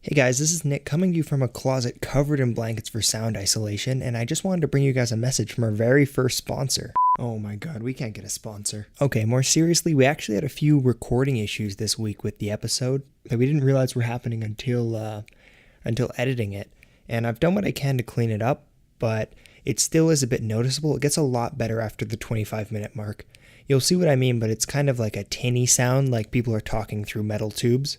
Hey guys, this is Nick coming to you from a closet covered in blankets for sound isolation, and I just wanted to bring you guys a message from our very first sponsor. Oh my god, we can't get a sponsor. Okay, more seriously, we actually had a few recording issues this week with the episode that we didn't realize were happening until editing it, and I've done what I can to clean it up, but it still is a bit noticeable. It gets a lot better after the 25-minute mark. You'll see what I mean, but it's kind of like a tinny sound, like people are talking through metal tubes.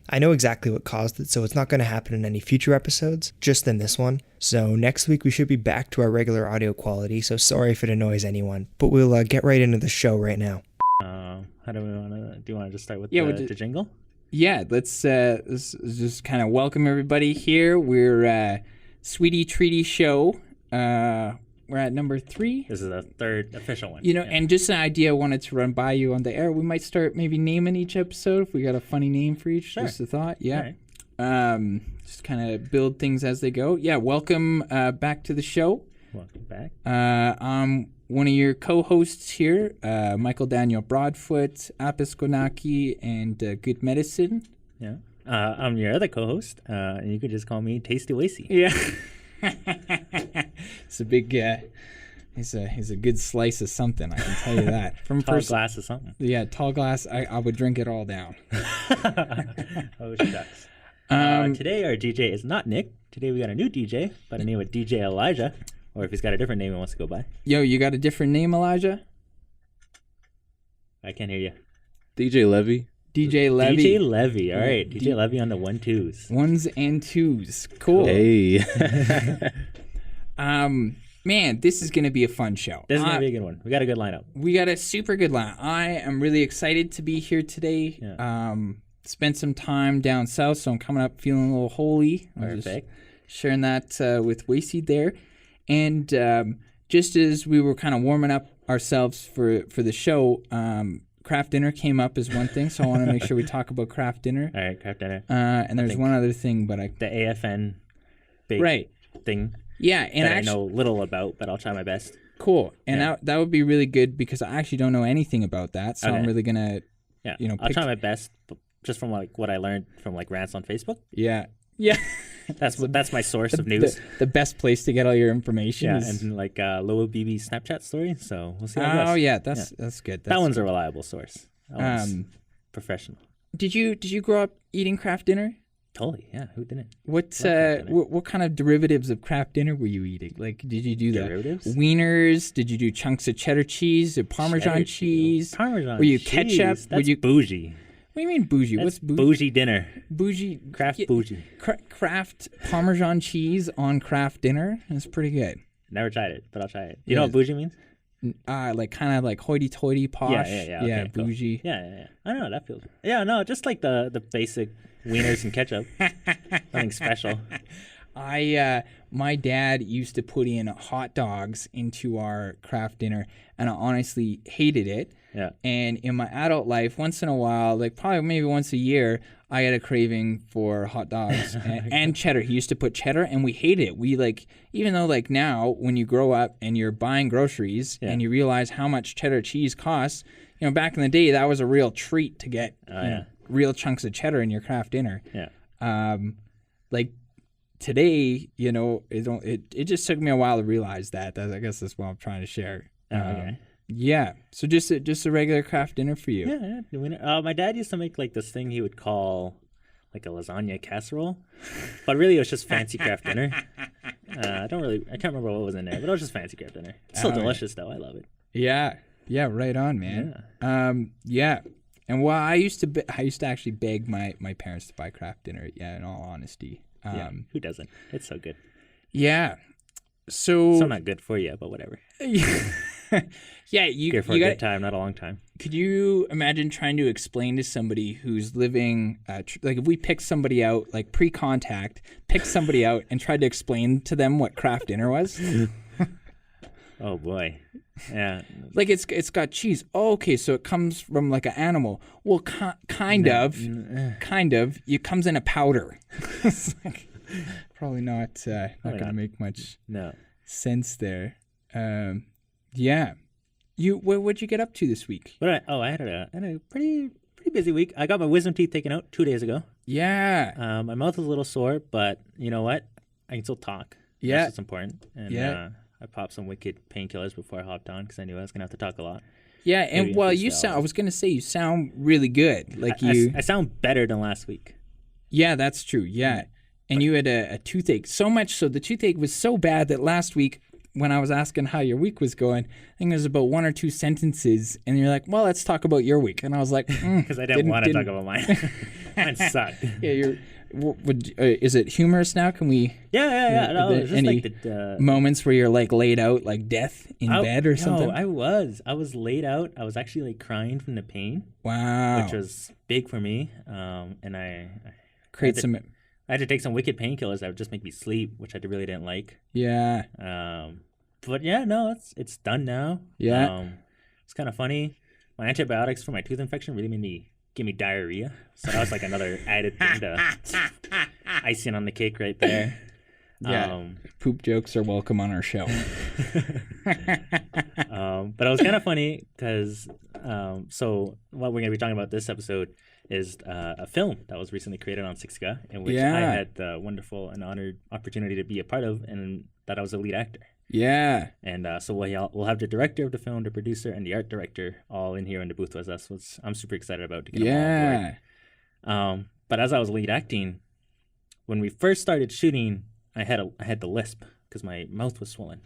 I know exactly what caused it, so it's not going to happen in any future episodes, just in this one. So next week we should be back to our regular audio quality, so sorry if it annoys anyone. But we'll get right into the show right now. How do we want to, do you want to just start with the jingle? Yeah, let's just kind of welcome everybody here. We're Sweety Treaty Show. We're at number 3. This is the third official one. And just an idea I wanted to run by you on the air. We might start maybe naming each episode if we got a funny name for each. Sure. Just a thought. Yeah. Right. Just kind of build things as they go. Yeah, welcome back to the show. Welcome back. I'm one of your co-hosts here, Michael Daniel Broadfoot, Apiskonaki, and Good Medicine. Yeah. I'm your other co-host, and you could just call me Tasty Wacey. Yeah. It's a big he's a good slice of something, I can tell you that. From tall glass of something. Yeah, tall glass. I would drink it all down. Oh, shucks. Today our DJ is not Nick. Today we got a new DJ by the name of DJ Elijah, or if he's got a different name he wants to go by. Yo, you got a different name, Elijah? I can't hear you. DJ Levy. DJ Levy. DJ Levy. All right. DJ Levy on the 1-2s. 1s and 2s. Cool. Hey. Man, this is going to be a fun show. This is going to be a good one. We got a good lineup. We got a super good lineup. I am really excited to be here today. Yeah. Spent some time down south, so I'm coming up feeling a little holy. Perfect. Sharing that with Wacey there. And just as we were kind of warming up ourselves for the show, craft dinner came up as one thing, so I want to make sure we talk about craft dinner. All right, craft dinner. And there's one other thing, but the AFN big thing. Yeah, and I know little about, but I'll try my best. Cool, and that would be really good because I actually don't know anything about that, so I'm really gonna, I'll try my best, just from what I learned from rants on Facebook. Yeah. That's my source of news. The best place to get all your information. Yeah, and Loa BB Snapchat story. So we'll see how it goes. Oh yeah, that's good. That one's a reliable source. That one's professional. Did you grow up eating craft dinner? Totally. Yeah. Who didn't? What kind of derivatives of craft dinner were you eating? Did you do derivatives? The wieners? Did you do chunks of cheddar cheese or Parmesan cheese? Parmesan. Were you cheese. ketchup? That's bougie. What do you mean bougie? That's What's bougie? Bougie dinner. Bougie. Craft bougie. Craft Parmesan cheese on craft dinner? That's pretty good. Never tried it, but I'll try it. You know what bougie means? Kind of hoity-toity posh. Yeah. Okay, cool. Bougie. Yeah. I don't know. That feels. Yeah, no, just the basic wieners and ketchup. Nothing special. My dad used to put in hot dogs into our craft dinner, and I honestly hated it. Yeah. And in my adult life, once in a while, probably maybe once a year, I had a craving for hot dogs and cheddar. He used to put cheddar, and we hated it. We even though now when you grow up and you're buying groceries and you realize how much cheddar cheese costs, back in the day that was a real treat to get real chunks of cheddar in your craft dinner. Yeah. Today, it just took me a while to realize that. I guess that's what I'm trying to share. Okay. Yeah. So just a regular craft dinner for you. Yeah. My dad used to make this thing he would call a lasagna casserole, but really it was just fancy craft dinner. I can't remember what was in there, but it was just fancy craft dinner. It's still delicious though. I love it. Yeah. Yeah. Right on, man. Yeah. And I used to actually beg my parents to buy craft dinner. Yeah. In all honesty. Who doesn't? It's so good. Yeah. So not good for you, but whatever. Yeah, you good for a good time, not a long time. Could you imagine trying to explain to somebody who's living, if we picked somebody out, pre-contact, picked somebody out and tried to explain to them what craft dinner was? Oh boy, yeah. It's got cheese. Oh, okay, so it comes from an animal. Well, kind of. It comes in a powder. It's probably not going to make much sense there. Yeah. What'd you get up to this week? I had a pretty busy week. I got my wisdom teeth taken out 2 days ago. Yeah. My mouth was a little sore, but you know what? I can still talk. Yeah. That's what's important. And Yeah. I popped some wicked painkillers before I hopped on because I knew I was gonna have to talk a lot. Yeah, and Maybe well, in you freestyle. sound. I was gonna say you sound really good. Like I sound better than last week. Yeah, that's true. Yeah, and you had a toothache. So much so the toothache was so bad that last week when I was asking how your week was going, I think it was about 1 or 2 sentences, and you're like, "Well, let's talk about your week." And I was like, Because I didn't want to talk about mine. Mine sucked. Yeah, you're. Is it humorous now? Can we? Yeah. No, it's just any like the moments where you're like laid out like death in bed or something? No, I was laid out. I was actually like crying from the pain, Wow. which was big for me. And I Create had to- some. I had to take some wicked painkillers that would just make me sleep, which I really didn't like. Yeah. But yeah, no, it's done now. Yeah. It's kind of funny. My antibiotics for my tooth infection really give me diarrhea. So that was like another added thing to icing on the cake right there. Yeah. Poop jokes are welcome on our show. But it was kind of funny because so what we're going to be talking about this episode is a film that was recently created on Siksika, in which I had the wonderful and honored opportunity to be a part of, and that I was a lead actor. Yeah. And so we'll have the director of the film, the producer, and the art director all in here in the booth with us. That's what I'm super excited about to get them all on board. But as I was lead acting, when we first started shooting, I had the lisp because my mouth was swollen.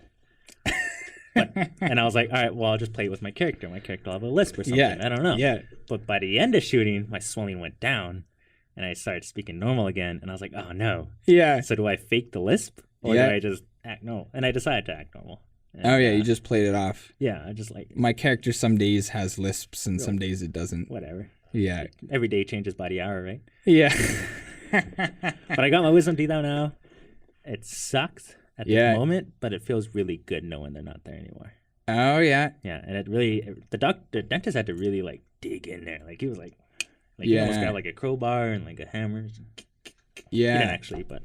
And I was like, all right, well, I'll just play it with my character. My character will have a lisp or something. Yeah. I don't know. Yeah. But by the end of shooting, my swelling went down, and I started speaking normal again. And I was like, oh no. Yeah. So do I fake the lisp, or Yeah. do I just act normal? And I decided to act normal. And, Oh yeah, you just played it off. Yeah, I just like My character some days has lisps and some days it doesn't. whatever. Yeah. Every day changes by the hour, right? Yeah. But I got my wisdom teeth out now. It sucks at Yeah. the moment, but it feels really good knowing they're not there anymore. Oh yeah. Yeah, and it really the dentist had to really like dig in there. Like he was like he almost Yeah. got like a crowbar and like a hammer. He Yeah. didn't actually, but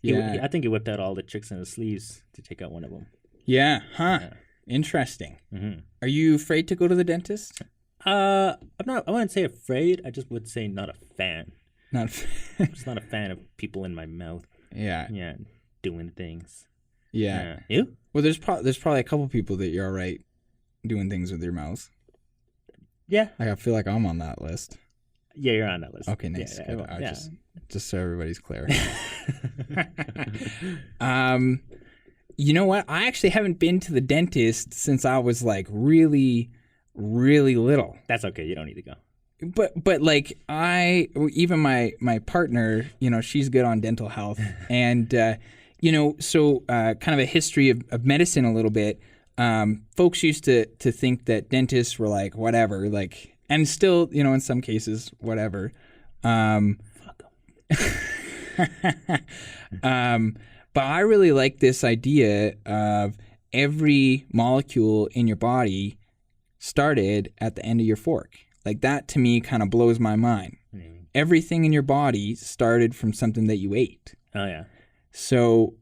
Yeah. I think he whipped out all the tricks in his sleeves to take out one of them. Yeah. Huh. Yeah. Interesting. Mm-hmm. Are you afraid to go to the dentist? I'm not. I wouldn't say afraid. I just would say not a fan. Not. I'm just not a fan of people in my mouth. Yeah. Yeah, doing things. Yeah. You? Well, there's probably a couple people that you're all right doing things with your mouth. Yeah. Like, I feel like I'm on that list. Yeah, you're on that list. Okay, nice. Yeah, Good. yeah. Just so everybody's clear. You know what? I actually haven't been to the dentist since I was like really, really little. That's okay. You don't need to go. But like even my partner, she's good on dental health, and so kind of a history of medicine a little bit. Folks used to think that dentists were like whatever, like, and still in some cases whatever. Fuck 'em. But I really like this idea of every molecule in your body started at the end of your fork. Like, that to me kind of blows my mind. Everything in your body started from something that you ate. Oh yeah. So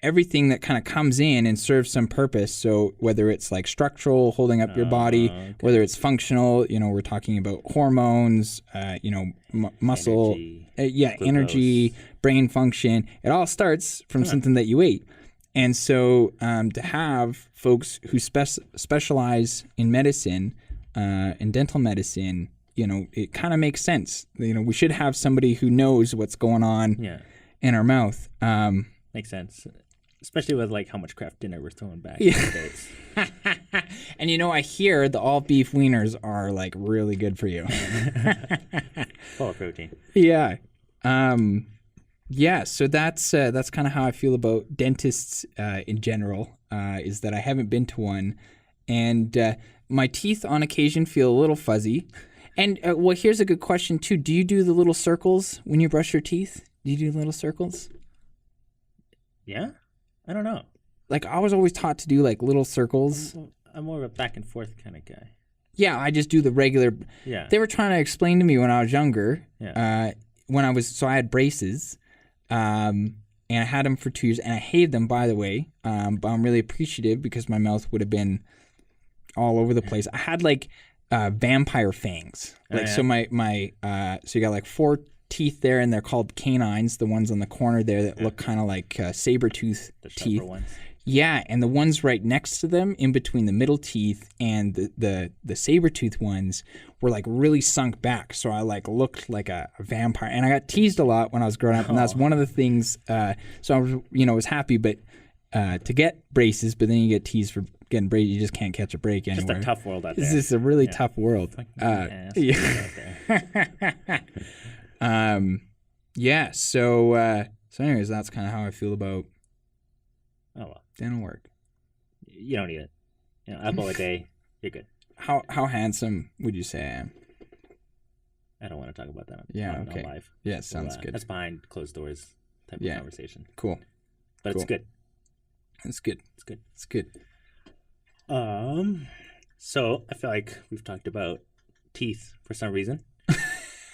everything that kind of comes in and serves some purpose. So whether it's like structural, holding up your body, Okay. whether it's functional, we're talking about hormones, muscle, Energy, energy, brain function. It all starts from something that you ate. And so to have folks who specialize in medicine, in dental medicine, it kind of makes sense. We should have somebody who knows what's going on Yeah. in our mouth. Makes sense. Especially with like how much Kraft dinner we're throwing back nowadays. And I hear the all beef wieners are like really good for you. Full of protein. Yeah. So that's kind of how I feel about dentists in general, is that I haven't been to one, and my teeth on occasion feel a little fuzzy. And well, here's a good question too. Do you do the little circles when you brush your teeth? Do you do the little circles? Yeah? I don't know. Like, I was always taught to do like little circles. I'm more of a back and forth kind of guy. Yeah, I just do the regular. Yeah. They were trying to explain to me when I was younger. Yeah. So I had braces, and I had them for 2 years, and I hated them, by the way. But I'm really appreciative because my mouth would have been all over the place. I had like vampire fangs. Like, yeah. so my so you got like 4 teeth there, and they're called canines, the ones on the corner there that look kind of like saber-tooth The teeth. sharper ones. Yeah, and the ones right next to them, in between the middle teeth and the saber-tooth ones, were like really sunk back. So I like looked like a vampire, and I got teased a lot when I was growing up, and that's one of the things. So I was, was happy, but to get braces, but then you get teased for getting braces. You just can't catch a break anywhere. Just a tough world out there. It's just a really tough world. Yeah. So anyways, that's kind of how I feel about. Oh well. Dental work. You don't need it. Apple a day, you're good. How handsome would you say I am? I don't want to talk about that. On on live. Yeah, sounds good. That's behind closed doors type of conversation. Cool. But Cool. it's good. It's good. It's good. It's good. So I feel like we've talked about teeth for some reason.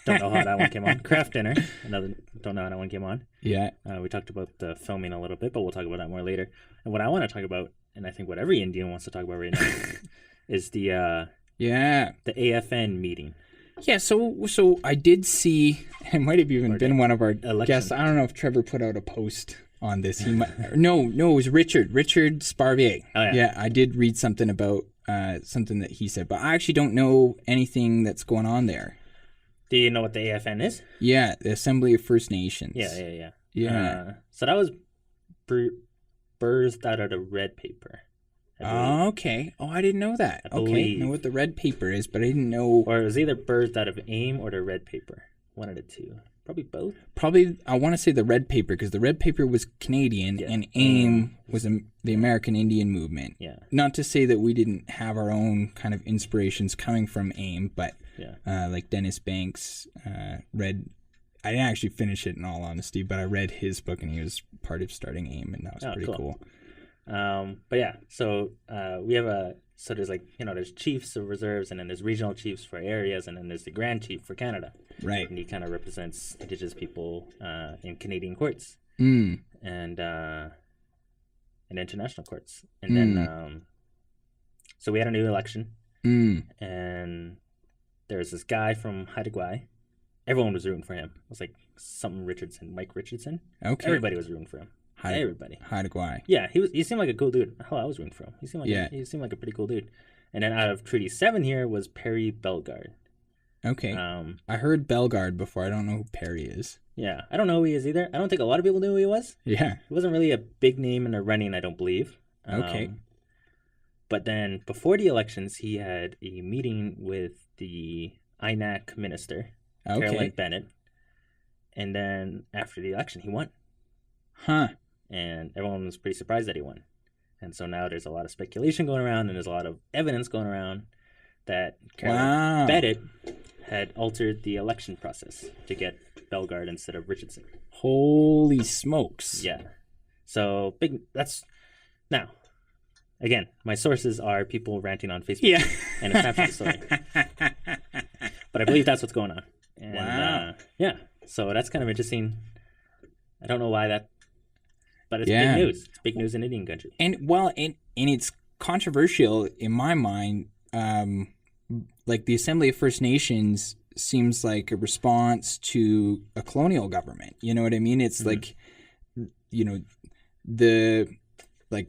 Don't know how that one came on. Craft dinner. Don't know how that one came on. Yeah. We talked about the filming a little bit, but we'll talk about that more later. And what I want to talk about, and I think what every Indian wants to talk about right now, is the AFN meeting. Yeah, so I did see, it might have even been one of our guests. I don't know if Trevor put out a post on this. He might, no, it was Richard Sparvier. Oh, yeah. Yeah, I did read something about something that he said, but I actually don't know anything that's going on there. Do you know what the AFN is? Yeah, the Assembly of First Nations. Yeah. So that was birthed out of the red paper. Oh, okay. Oh, I didn't know that. I Okay, believe. I know what the red paper is, but I didn't know. Or it was either birthed out of AIM or the red paper. One of the two. Probably both. Probably, I want to say the red paper, because the red paper was Canadian and AIM was the American Indian movement. Yeah. Not to say that we didn't have our own kind of inspirations coming from AIM, but like Dennis Banks read. I didn't actually finish it in all honesty, but I read his book and he was part of starting AIM, and that was pretty cool. But yeah, so we have there's like, there's chiefs of reserves, and then there's regional chiefs for areas, and then there's the Grand Chief for Canada. Right. And he kind of represents Indigenous people in Canadian courts and international courts. And then, so we had a new election, and there was this guy from Haida. Everyone was rooting for him. It was like Mike Richardson. Okay. Everybody was rooting for him. Everybody. Haida. Yeah, he seemed like a cool dude. Hell, I was rooting for him. He seemed like a pretty cool dude. And then out of Treaty 7 here was Perry Bellegarde. Okay. I heard Bellegarde before. I don't know who Perry is. Yeah, I don't know who he is either. I don't think a lot of people knew who he was. Yeah. He wasn't really a big name in the running, I don't believe. Okay. But then before the elections, he had a meeting with the INAC minister, Caroline Bennett. And then after the election, he won. Huh. And everyone was pretty surprised that he won. And so now there's a lot of speculation going around, and there's a lot of evidence going around that Caroline Bennett had altered the election process to get Bellegarde instead of Richardson. Holy smokes. Yeah. So now, again, my sources are people ranting on Facebook and a Snapchat story. But I believe that's what's going on. And, yeah. So that's kind of interesting. I don't know why but it's big news. It's big news in Indian country. And it's controversial in my mind. Like the Assembly of First Nations seems like a response to a colonial government. You know what I mean? It's like,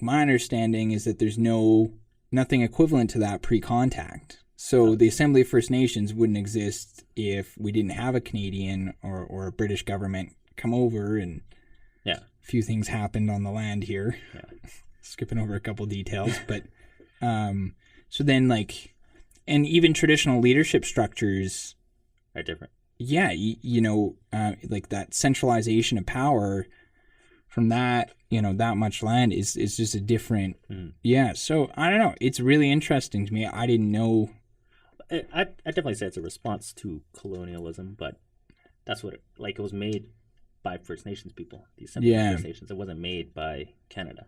my understanding is that there's nothing equivalent to that pre-contact. So the Assembly of First Nations wouldn't exist if we didn't have a Canadian or a British government come over, and a few things happened on the land here. Yeah. Skipping over a couple details, but so then and even traditional leadership structures are different. Yeah, like that centralization of power from that, that much land is just a different. Yeah, so I don't know. It's really interesting to me. I didn't know. I definitely say it's a response to colonialism, but that's what it was made by First Nations people. The Assembly of First Nations. It wasn't made by Canada.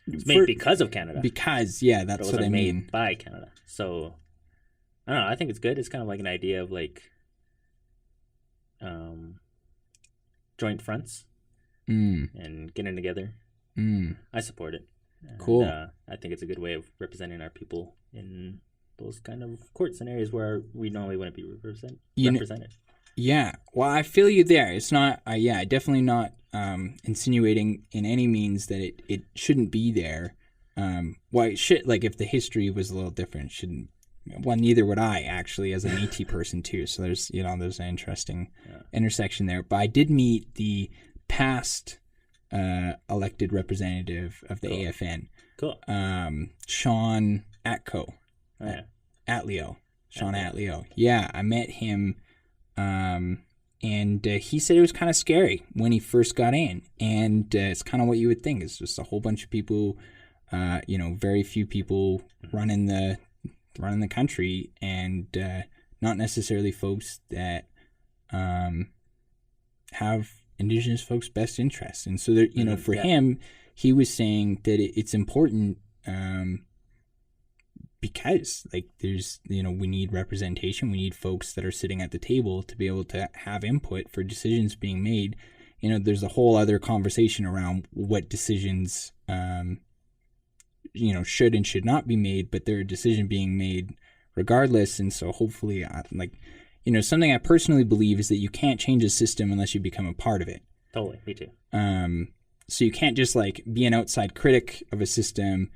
It was made because of Canada. Because that's what I mean. Made by Canada. So I don't know. I think it's good. It's kind of like an idea of joint fronts and getting together. I support it. Cool. And, I think it's a good way of representing our people in those kind of courts and areas where we normally wouldn't be represented. Yeah. Well, I feel you there. It's not. Definitely not insinuating in any means that it shouldn't be there. Well, it should. Like, if the history was a little different, it shouldn't. Well, neither would I, actually, as a Métis person too. So there's an interesting intersection there. But I did meet the past elected representative of the AFN. Cool. Sean Atco. Oh, yeah. Atleo. Sean Atleo. Yeah, I met him, and he said it was kind of scary when he first got in. And it's kind of what you would think. It's just a whole bunch of people, very few people running the country, and not necessarily folks that have Indigenous folks' best interests. And so, there, for him, he was saying that it's important because, like, there's, we need representation. We need folks that are sitting at the table to be able to have input for decisions being made. There's a whole other conversation around what decisions, should and should not be made, but they're a decision being made regardless. And so hopefully, something I personally believe is that you can't change a system unless you become a part of it. Totally, me too. So you can't just be an outside critic of a system.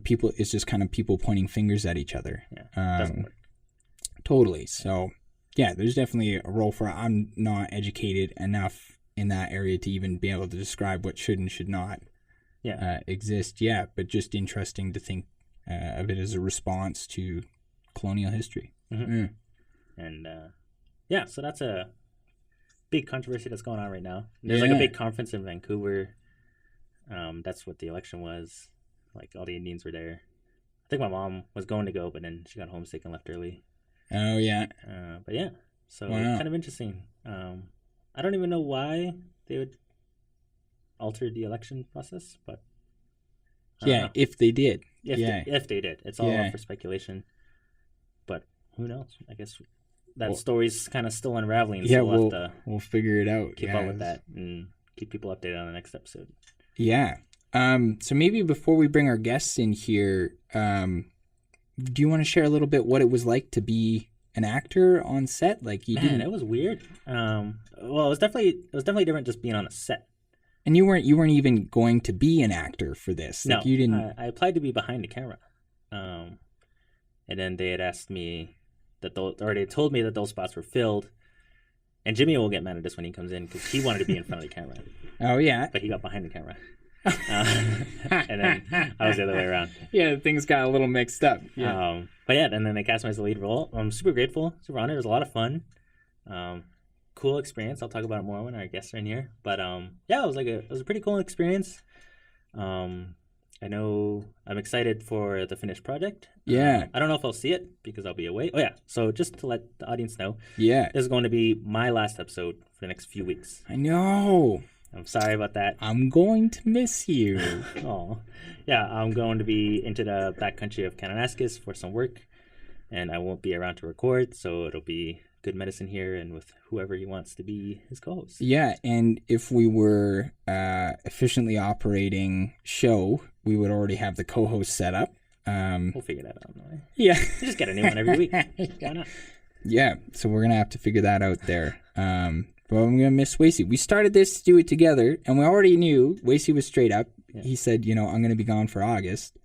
People, it's just kind of people pointing fingers at each other. Yeah, doesn't work. Totally. So yeah, there's definitely a role for it. I'm not educated enough in that area to even be able to describe what should and should not exist. Yeah, but just interesting to think of it as a response to colonial history. Mm-hmm. And so that's a big controversy that's going on right now. There's a big conference in Vancouver. That's what the election was. Like, all the Indians were there. I think my mom was going to go, but then she got homesick and left early. Oh, yeah. But yeah, so kind of interesting. I don't even know why they would alter the election process, but if they did. If they did. It's all up for speculation. But who knows? I guess that story's kind of still unraveling. Yeah, so we'll figure it out. Keep up with that and keep people updated on the next episode. Yeah. So maybe before we bring our guests in here, do you want to share a little bit what it was like to be an actor on set? Like, it was weird. Well, it was definitely different just being on a set. And you weren't even going to be an actor for this. No, like, you didn't. I applied to be behind the camera, and then they had asked me they told me that those spots were filled. And Jimmy will get mad at this when he comes in because he wanted to be in front of the camera. Oh yeah, but he got behind the camera. And then I was the other way around. Yeah, things got a little mixed up. Yeah. But yeah, and then they cast me as the lead role. I'm super grateful, super honored. It was a lot of fun. Cool experience. I'll talk about it more when our guests are in here. But it was a pretty cool experience. I know I'm excited for the finished project. Yeah. I don't know if I'll see it because I'll be away. Oh yeah. So just to let the audience know. Yeah. This is going to be my last episode for the next few weeks. I know. I'm sorry about that. I'm going to miss you. Oh, yeah. I'm going to be into the backcountry of Kananaskis for some work, and I won't be around to record, so it'll be good medicine here and with whoever he wants to be his co-host. Yeah, and if we were efficiently operating show, we would already have the co-host set up. We'll figure that out. No? Yeah. We just get a new one every week. Why not? Yeah, so we're going to have to figure that out there. But I'm going to miss Wacey. We started this to do it together, and we already knew Wacey was straight up. Yeah. He said, I'm going to be gone for August.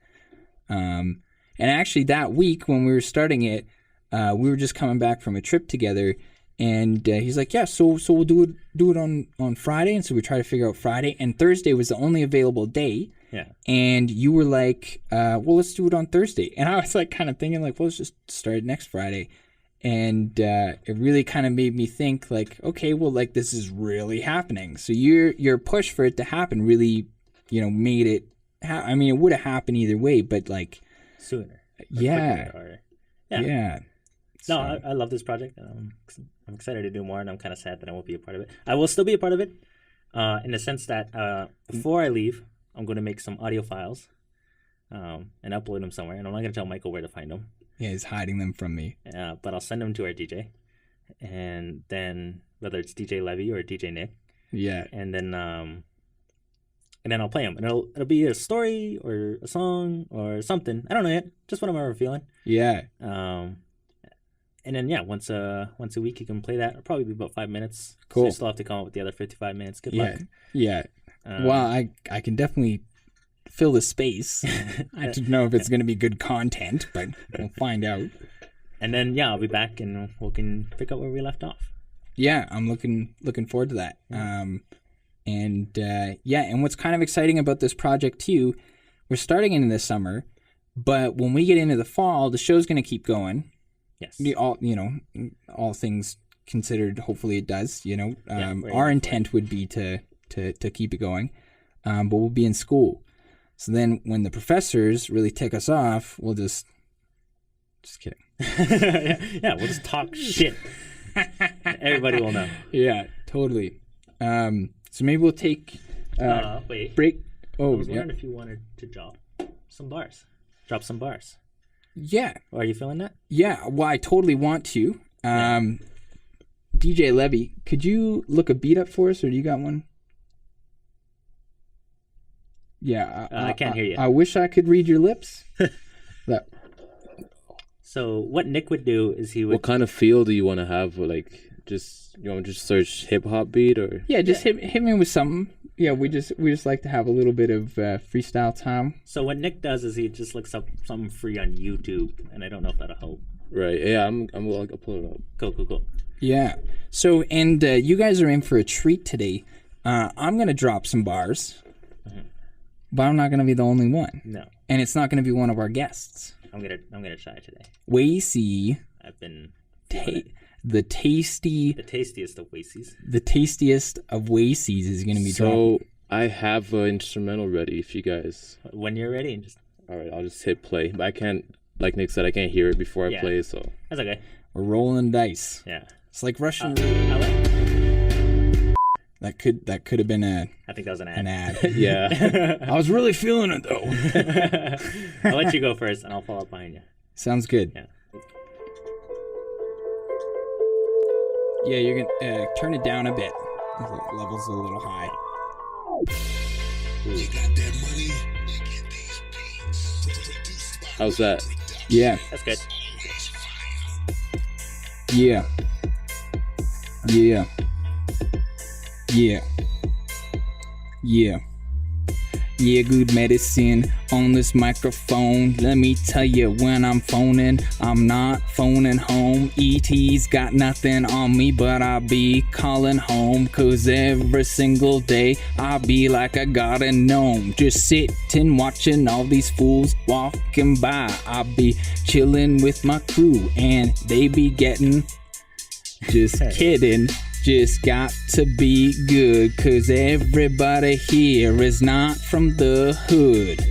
And actually that week when we were starting it, we were just coming back from a trip together, and he's like, yeah, so we'll do it on Friday. And so we tried to figure out Friday, and Thursday was the only available day. Yeah. And you were like, well, let's do it on Thursday. And I was like kind of thinking like, well, let's just start next Friday. And it really kind of made me think like, okay, well, like this is really happening. So your push for it to happen really, made it. It would have happened either way, but like sooner. Yeah. Yeah. No, I love this project. I'm excited to do more, and I'm kind of sad that I won't be a part of it. I will still be a part of it, in the sense that before I leave, I'm going to make some audio files, and upload them somewhere. And I'm not going to tell Michael where to find them. Yeah, he's hiding them from me. But I'll send them to our DJ, and then whether it's DJ Levy or DJ Nick. Yeah. And then I'll play them, and it'll be a story or a song or something. I don't know yet. Just what I'm ever feeling. Yeah. And then once a week you can play that. It'll probably be about 5 minutes. Cool. So you still have to come up with the other 55 minutes. Good luck. Yeah. Well, I can definitely fill the space. I don't know if it's going to be good content, but we'll find out. And then I'll be back and we can pick up where we left off. Yeah, I'm looking forward to that. And what's kind of exciting about this project too, we're starting in the summer, but when we get into the fall, the show's going to keep going. Yes. All things considered, hopefully it does. Right, our intent would be to keep it going, but we'll be in school. So then when the professors really tick us off, we'll just kidding. We'll just talk shit. Everybody will know. Yeah, totally. So maybe we'll take wait. break. Oh, I was wondering if you wanted to drop some bars. Yeah. Are you feeling that? Yeah. Well, I totally want to. DJ Levy, could you look a beat up for us, or do you got one? Yeah. I can't hear you. I wish I could read your lips. So what Nick would do is he would... What kind of feel do you want to have? Like, you want to just search hip hop beat or? Yeah, just hit me with something. Yeah, we just like to have a little bit of freestyle time. So what Nick does is he just looks up something free on YouTube, and I don't know if that'll help. Right. Yeah, I'll pull it up. Cool. Yeah. So, and you guys are in for a treat today. I'm gonna drop some bars, but I'm not gonna be the only one. No. And it's not gonna be one of our guests. I'm gonna try today. Wacey. I've been the tastiest of Wacey's. The tastiest of Wacey's is gonna be dropping. So I have an instrumental ready if you guys. When you're ready, All right, I'll just hit play. But I can't, like Nick said, I can't hear it before I play. So that's okay. We're rolling dice. Yeah. It's like Russian. That could have been I think that was an ad. An ad. yeah. I was really feeling it though. I'll let you go first, and I'll follow up behind you. Sounds good. Yeah. Yeah, you're gonna turn it down a bit. The level's a little high. How's that? Yeah. That's good. Yeah. Yeah. Yeah. Yeah. Yeah, good medicine on this microphone. Let me tell you, when I'm phoning, I'm not phoning home. ET's got nothing on me, but I'll be calling home. Cause every single day, I'll be like a garden gnome. Just sitting, watching all these fools walking by. I'll be chilling with my crew, and they be getting... Just kidding. Just got to be good, cause everybody here is not from the hood.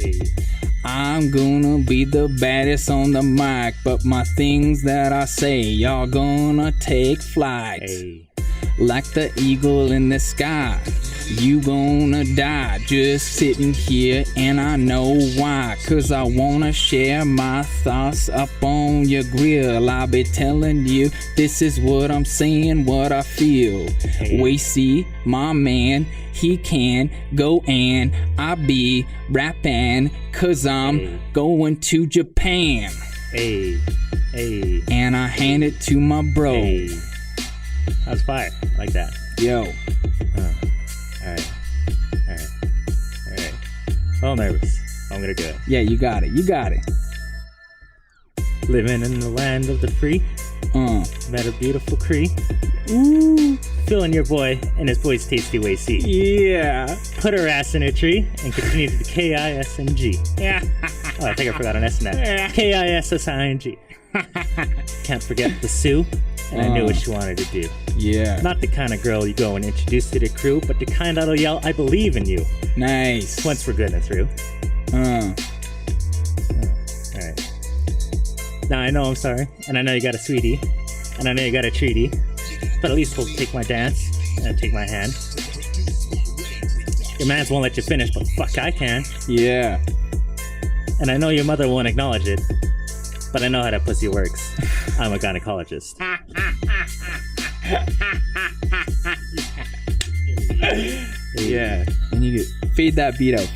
I'm gonna be the baddest on the mic, but my things that I say, y'all gonna take flight. Like the eagle in the sky, you gonna die just sitting here, and I know why. Cause I wanna share my thoughts up on your grill. I'll be telling you, this is what I'm saying, what I feel. Wacey, my man, he can go, and I be rapping, cause I'm going to Japan. And I hand it to my bro. That's fire. I like that. Yo. Alright. A little nervous. I'm gonna do it. Yeah, you got it. Living in the land of the free. Met a beautiful Cree. Ooh. Feeling your boy and his boy's tasty Wacey. Yeah. Put her ass in a tree and continue to the KISNG. Yeah. Oh, I think I forgot an S in that. KISSING. Can't forget the Tsuu. And I knew what she wanted to do. Yeah. Not the kind of girl you go and introduce to the crew, but the kind that'll yell, I believe in you. Nice. Once we're good and through. Alright. Now I know I'm sorry, and I know you got a sweetie, and I know you got a treaty, but at least we'll take my dance, and take my hand. Your mans won't let you finish, but fuck, I can. Yeah. And I know your mother won't acknowledge it, but I know how that pussy works. I'm a gynecologist. Yeah. And you get fade that beat out.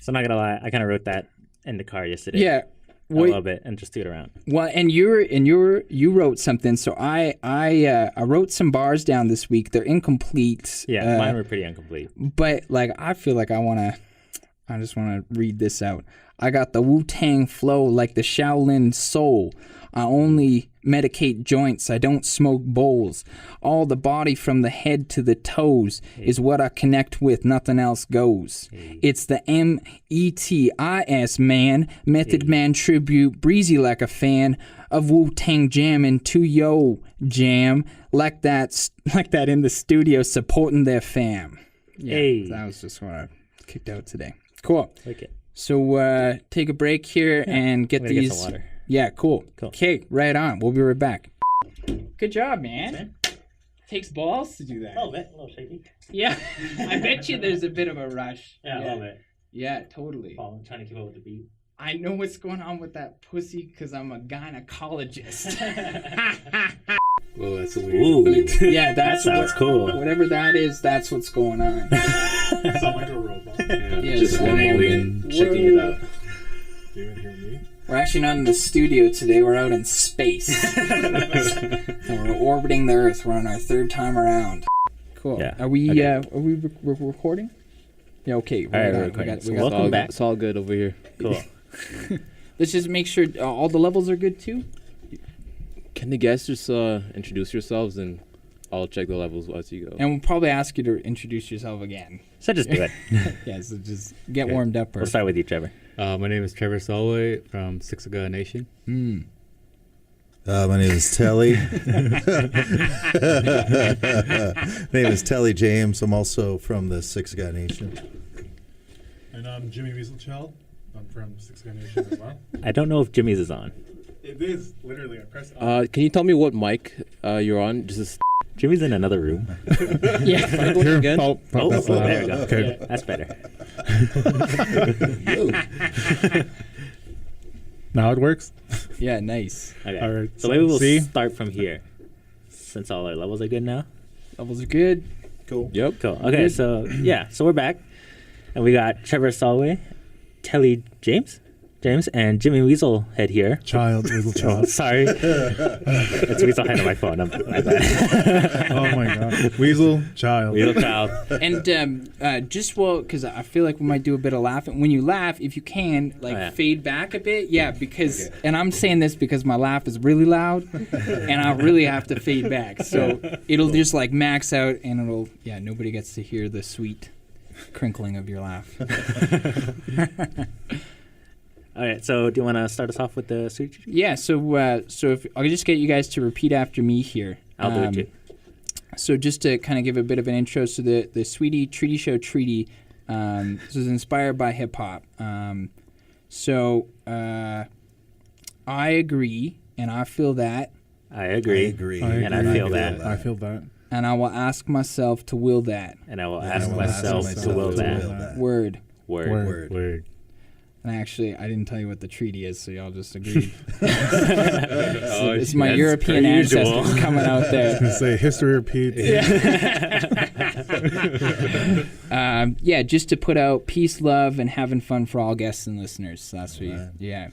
So I'm not gonna lie, I kind of wrote that in the car yesterday. Yeah. a little bit and just do it around. Well, and you wrote something. So I wrote some bars down this week. They're incomplete. Yeah, mine were pretty incomplete. But like, I feel like I just wanna read this out. I got the Wu-Tang flow like the Shaolin soul. I only medicate joints. I don't smoke bowls. All the body from the head to the toes is what I connect with. Nothing else goes. It's the METIS man, Method Man tribute, breezy like a fan of Wu-Tang jamming to yo jam like that in the studio supporting their fam. Yeah, that was just what I kicked out today. Cool. Okay. So take a break here and get these. Get some water. Yeah, cool. Okay, right on. We'll be right back. Good job, man. Takes balls to do that. A little shaky. Yeah, I bet you there's a bit of a rush. Yeah, a little bit. Yeah, totally. I'm trying to keep up with the beat. I know what's going on with that pussy because I'm a gynecologist. Whoa, that's a Ooh. weird. Yeah, That sounds cool. Whatever that is, that's what's going on. Sound like a robot. Yeah, Just so one alien checking it out. Do you even hear me? We're actually not in the studio today. We're out in space. And we're orbiting the Earth. We're on our third time around. Cool. Yeah. Are we Okay. recording? Yeah. Okay. All right, on. we're recording. So we got welcome back. It's all good over here. Cool. Let's just make sure all the levels are good too. Can the guests just introduce yourselves and I'll check the levels as you go. And we'll probably ask you to introduce yourself again. So just do it. Yeah. So just get warmed up. We'll start with you, Trevor. My name is Trevor Solway from Siksika Nation. My name is Telly. name is Telly James. I'm also from the Siksika Nation. And I'm Jimmy Weasel. I'm from Siksika Nation as well. I don't know if Jimmy's is on. It is literally a press. Can you tell me what mic you're on? Just Jimmy's in another room. Yeah. again? That's there we go. Okay. That's better. Now it works. Yeah. Nice. Okay. All right, So so maybe we'll see? start from here. Since all our levels are good now. Levels are good. Cool. Yep. Cool. Okay, so we're back. And we got Trevor Solway, Telly James, and Jimmy Weaselhead here. Weasel Oh, sorry. It's Weaselhead on my phone. My bad. Oh my god. Weasel Child. Weasel Child. And just because I feel like we might do a bit of laughing. When you laugh, if you can, fade back a bit. Yeah, because, and I'm saying this because my laugh is really loud, and I really have to fade back. So it'll just like max out, and nobody gets to hear the sweet crinkling of your laugh. All right, so do you want to start us off with the Sweety Treaty? Yeah, so if I'll just get you guys to repeat after me here. I'll do it too. So just to kind of give a bit of an intro, so the Sweety Treaty Show treaty, this was inspired by hip hop. I agree, and I feel that, I agree. And I feel that. I feel that. and I will ask myself to will that. And I will ask myself to will that. Word. Word. And actually, I didn't tell you what the treaty is, so y'all just agreed. Oh, It's my that's European per usual. ancestors coming out there. Say history repeats. Just to put out peace, love, and having fun for all guests and listeners. So that's what Yeah.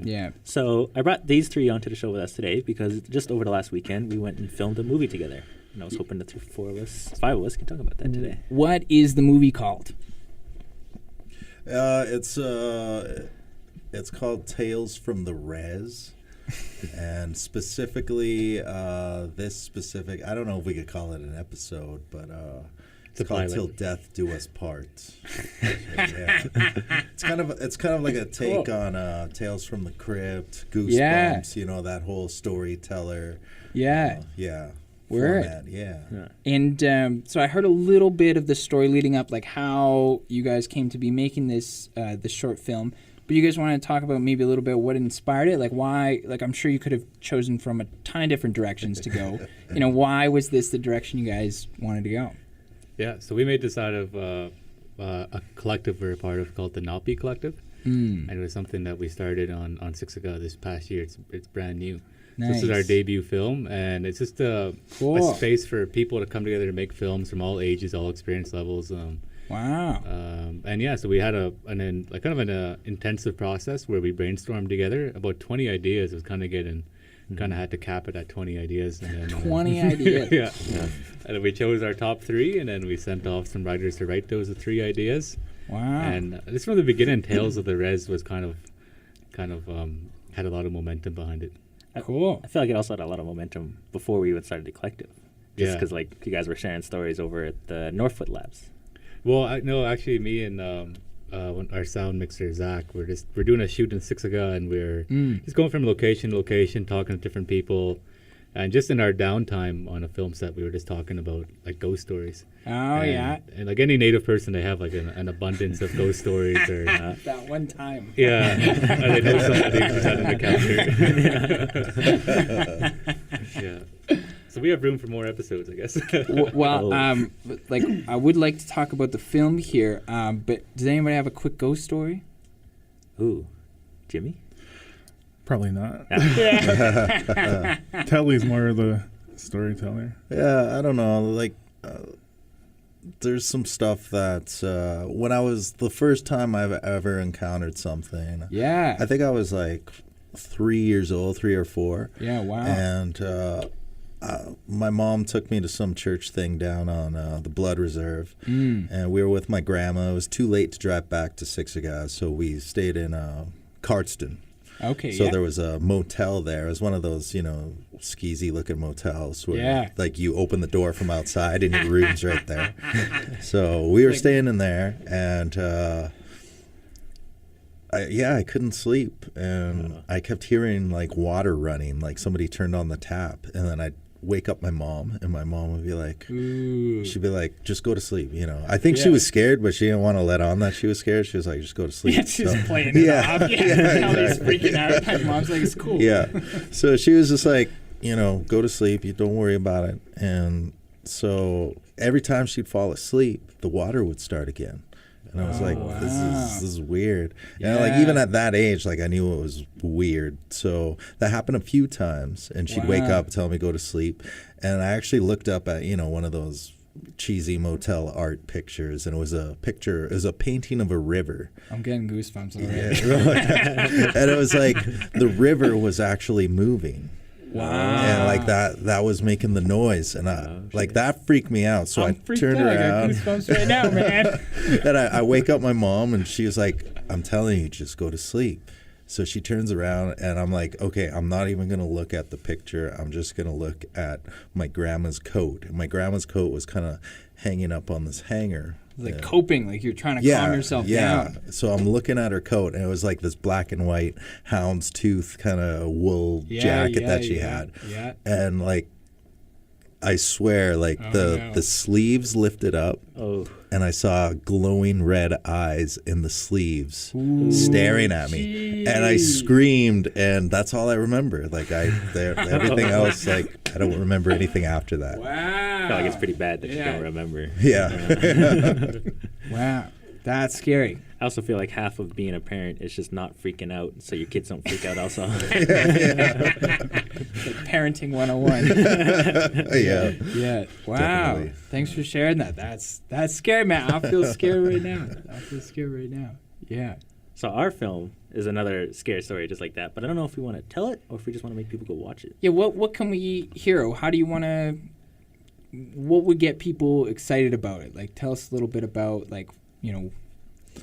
Yeah. So I brought these three onto the show with us today because just over the last weekend, we went and filmed a movie together. And I was hoping that five of us could talk about that today. What is the movie called? It's called Tales from the Res. And specifically, this specific, I don't know if we could call it an episode, but it's called Till Death Do Us Part. So, yeah. It's kind of like a take on Tales from the Crypt, Goosebumps, that whole storyteller. Yeah. Word. Format. Yeah. And so I heard a little bit of the story leading up, like how you guys came to be making this short film. But you guys want to talk about maybe a little bit what inspired it? Like why, like I'm sure you could have chosen from a ton of different directions to go. Why was this the direction you guys wanted to go? Yeah, so we made this out of a collective we're a part of called the NAPI Collective. And it was something that we started on Siksika this past year. It's brand new. Nice. So this is our debut film, and it's just a space for people to come together to make films from all ages, all experience levels. Wow. And yeah, so we had an intensive process where we brainstormed together about 20 ideas. It was kind of had to cap it at 20 ideas. And then, 20 ideas. yeah. And then we chose our top 3, and then we sent off some writers to write those 3 ideas. Wow. And this from the beginning, Tales of the Res was kind of had a lot of momentum behind it. Cool. I feel like it also had a lot of momentum before we even started the collective. Just Yeah. because like you guys were sharing stories over at the Northfoot Labs. Well, no, actually, me and our sound mixer Zach, we're doing a shoot in Siksika, and we're just going from location to location, talking to different people, and just in our downtime on a film set, we were just talking about like ghost stories. Oh, and, yeah. And like any native person, they have like an abundance of ghost stories, or That one time. yeah, or they know somebody who's had an encounter. Yeah. So we have room for more episodes, I guess. Well, like I would like to talk about the film here, but does anybody have a quick ghost story? Ooh, Jimmy? Probably not. Telly's more of the storyteller. Yeah, I don't know. Like, there's some stuff that when I was the first time I've ever encountered something. Yeah. I think I was like 3 years old, 3 or 4. Yeah, wow. And my mom took me to some church thing down on the Blood Reserve, and we were with my grandma. It was too late to drive back to Siksika, so we stayed in Cardston. Okay, So yeah. there was a motel there. It was one of those, skeezy-looking motels where, like, you open the door from outside and your room's right there. So we were staying in there, and I couldn't sleep, and I kept hearing like water running, like somebody turned on the tap, and then I'd wake up my mom, and my mom would be like, she'd be like, just go to sleep, I think she was scared, but she didn't want to let on that she was scared. She was like, just go to sleep. Yeah, she's playing it off. Yeah, now he's freaking out. My mom's like, it's cool. Yeah. So she was just like, go to sleep. You don't worry about it. And so every time she'd fall asleep, the water would start again. And I was like, this is weird. And like even at that age, like I knew it was weird. So that happened a few times, and she'd wake up, tell me go to sleep. And I actually looked up at, one of those cheesy motel art pictures, and it was a painting of a river. I'm getting goosebumps already. Yeah. And it was like the river was actually moving. Wow. And like that was making the noise, and that freaked me out. So I turned out. around. I got goosebumps right now, man. And I wake up my mom, and she was like, I'm telling you, just go to sleep. So she turns around, and I'm like, okay, I'm not even going to look at the picture. I'm just going to look at my grandma's coat. And my grandma's coat was kind of hanging up on this hanger. Like coping, like you're trying to calm yourself down. So I'm looking at her coat, and it was like this black and white houndstooth kind of wool jacket that she had. Yeah. And like, I swear, like the sleeves lifted up, and I saw glowing red eyes in the sleeves staring at me, and I screamed, and that's all I remember. Like everything else, like I don't remember anything after that. Wow. I feel like it's pretty bad that you don't remember. Yeah. Wow. That's scary. I also feel like half of being a parent is just not freaking out, so your kids don't freak out also. Like parenting 101. Yeah. Yeah. Wow. Definitely. Thanks for sharing that. That's scary, man. I feel scared right now. Yeah. So our film is another scary story just like that, but I don't know if we want to tell it or if we just want to make people go watch it. Yeah, what can we hear? How do you want to, what would get people excited about it? Like, tell us a little bit about, like,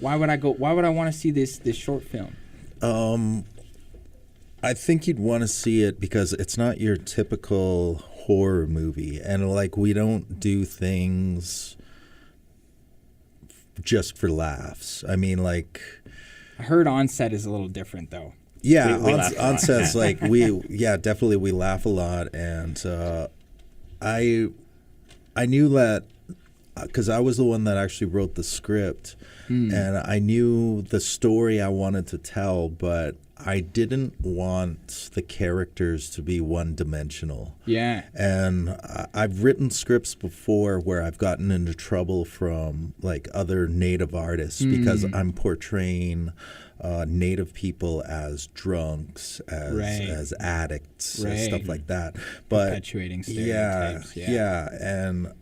why would I want to see this short film? I think you'd want to see it because it's not your typical horror movie, and like we don't do things just for laughs. I mean, like, I heard On-Set is a little different though. Yeah, we laugh a lot. On-Set's like definitely we laugh a lot, and I knew that because I was the one that actually wrote the script, and I knew the story I wanted to tell, but I didn't want the characters to be one-dimensional. Yeah. And I've written scripts before where I've gotten into trouble from like other Native artists because I'm portraying Native people as drunks, as addicts, as stuff like that. But perpetuating stereotypes. Yeah, and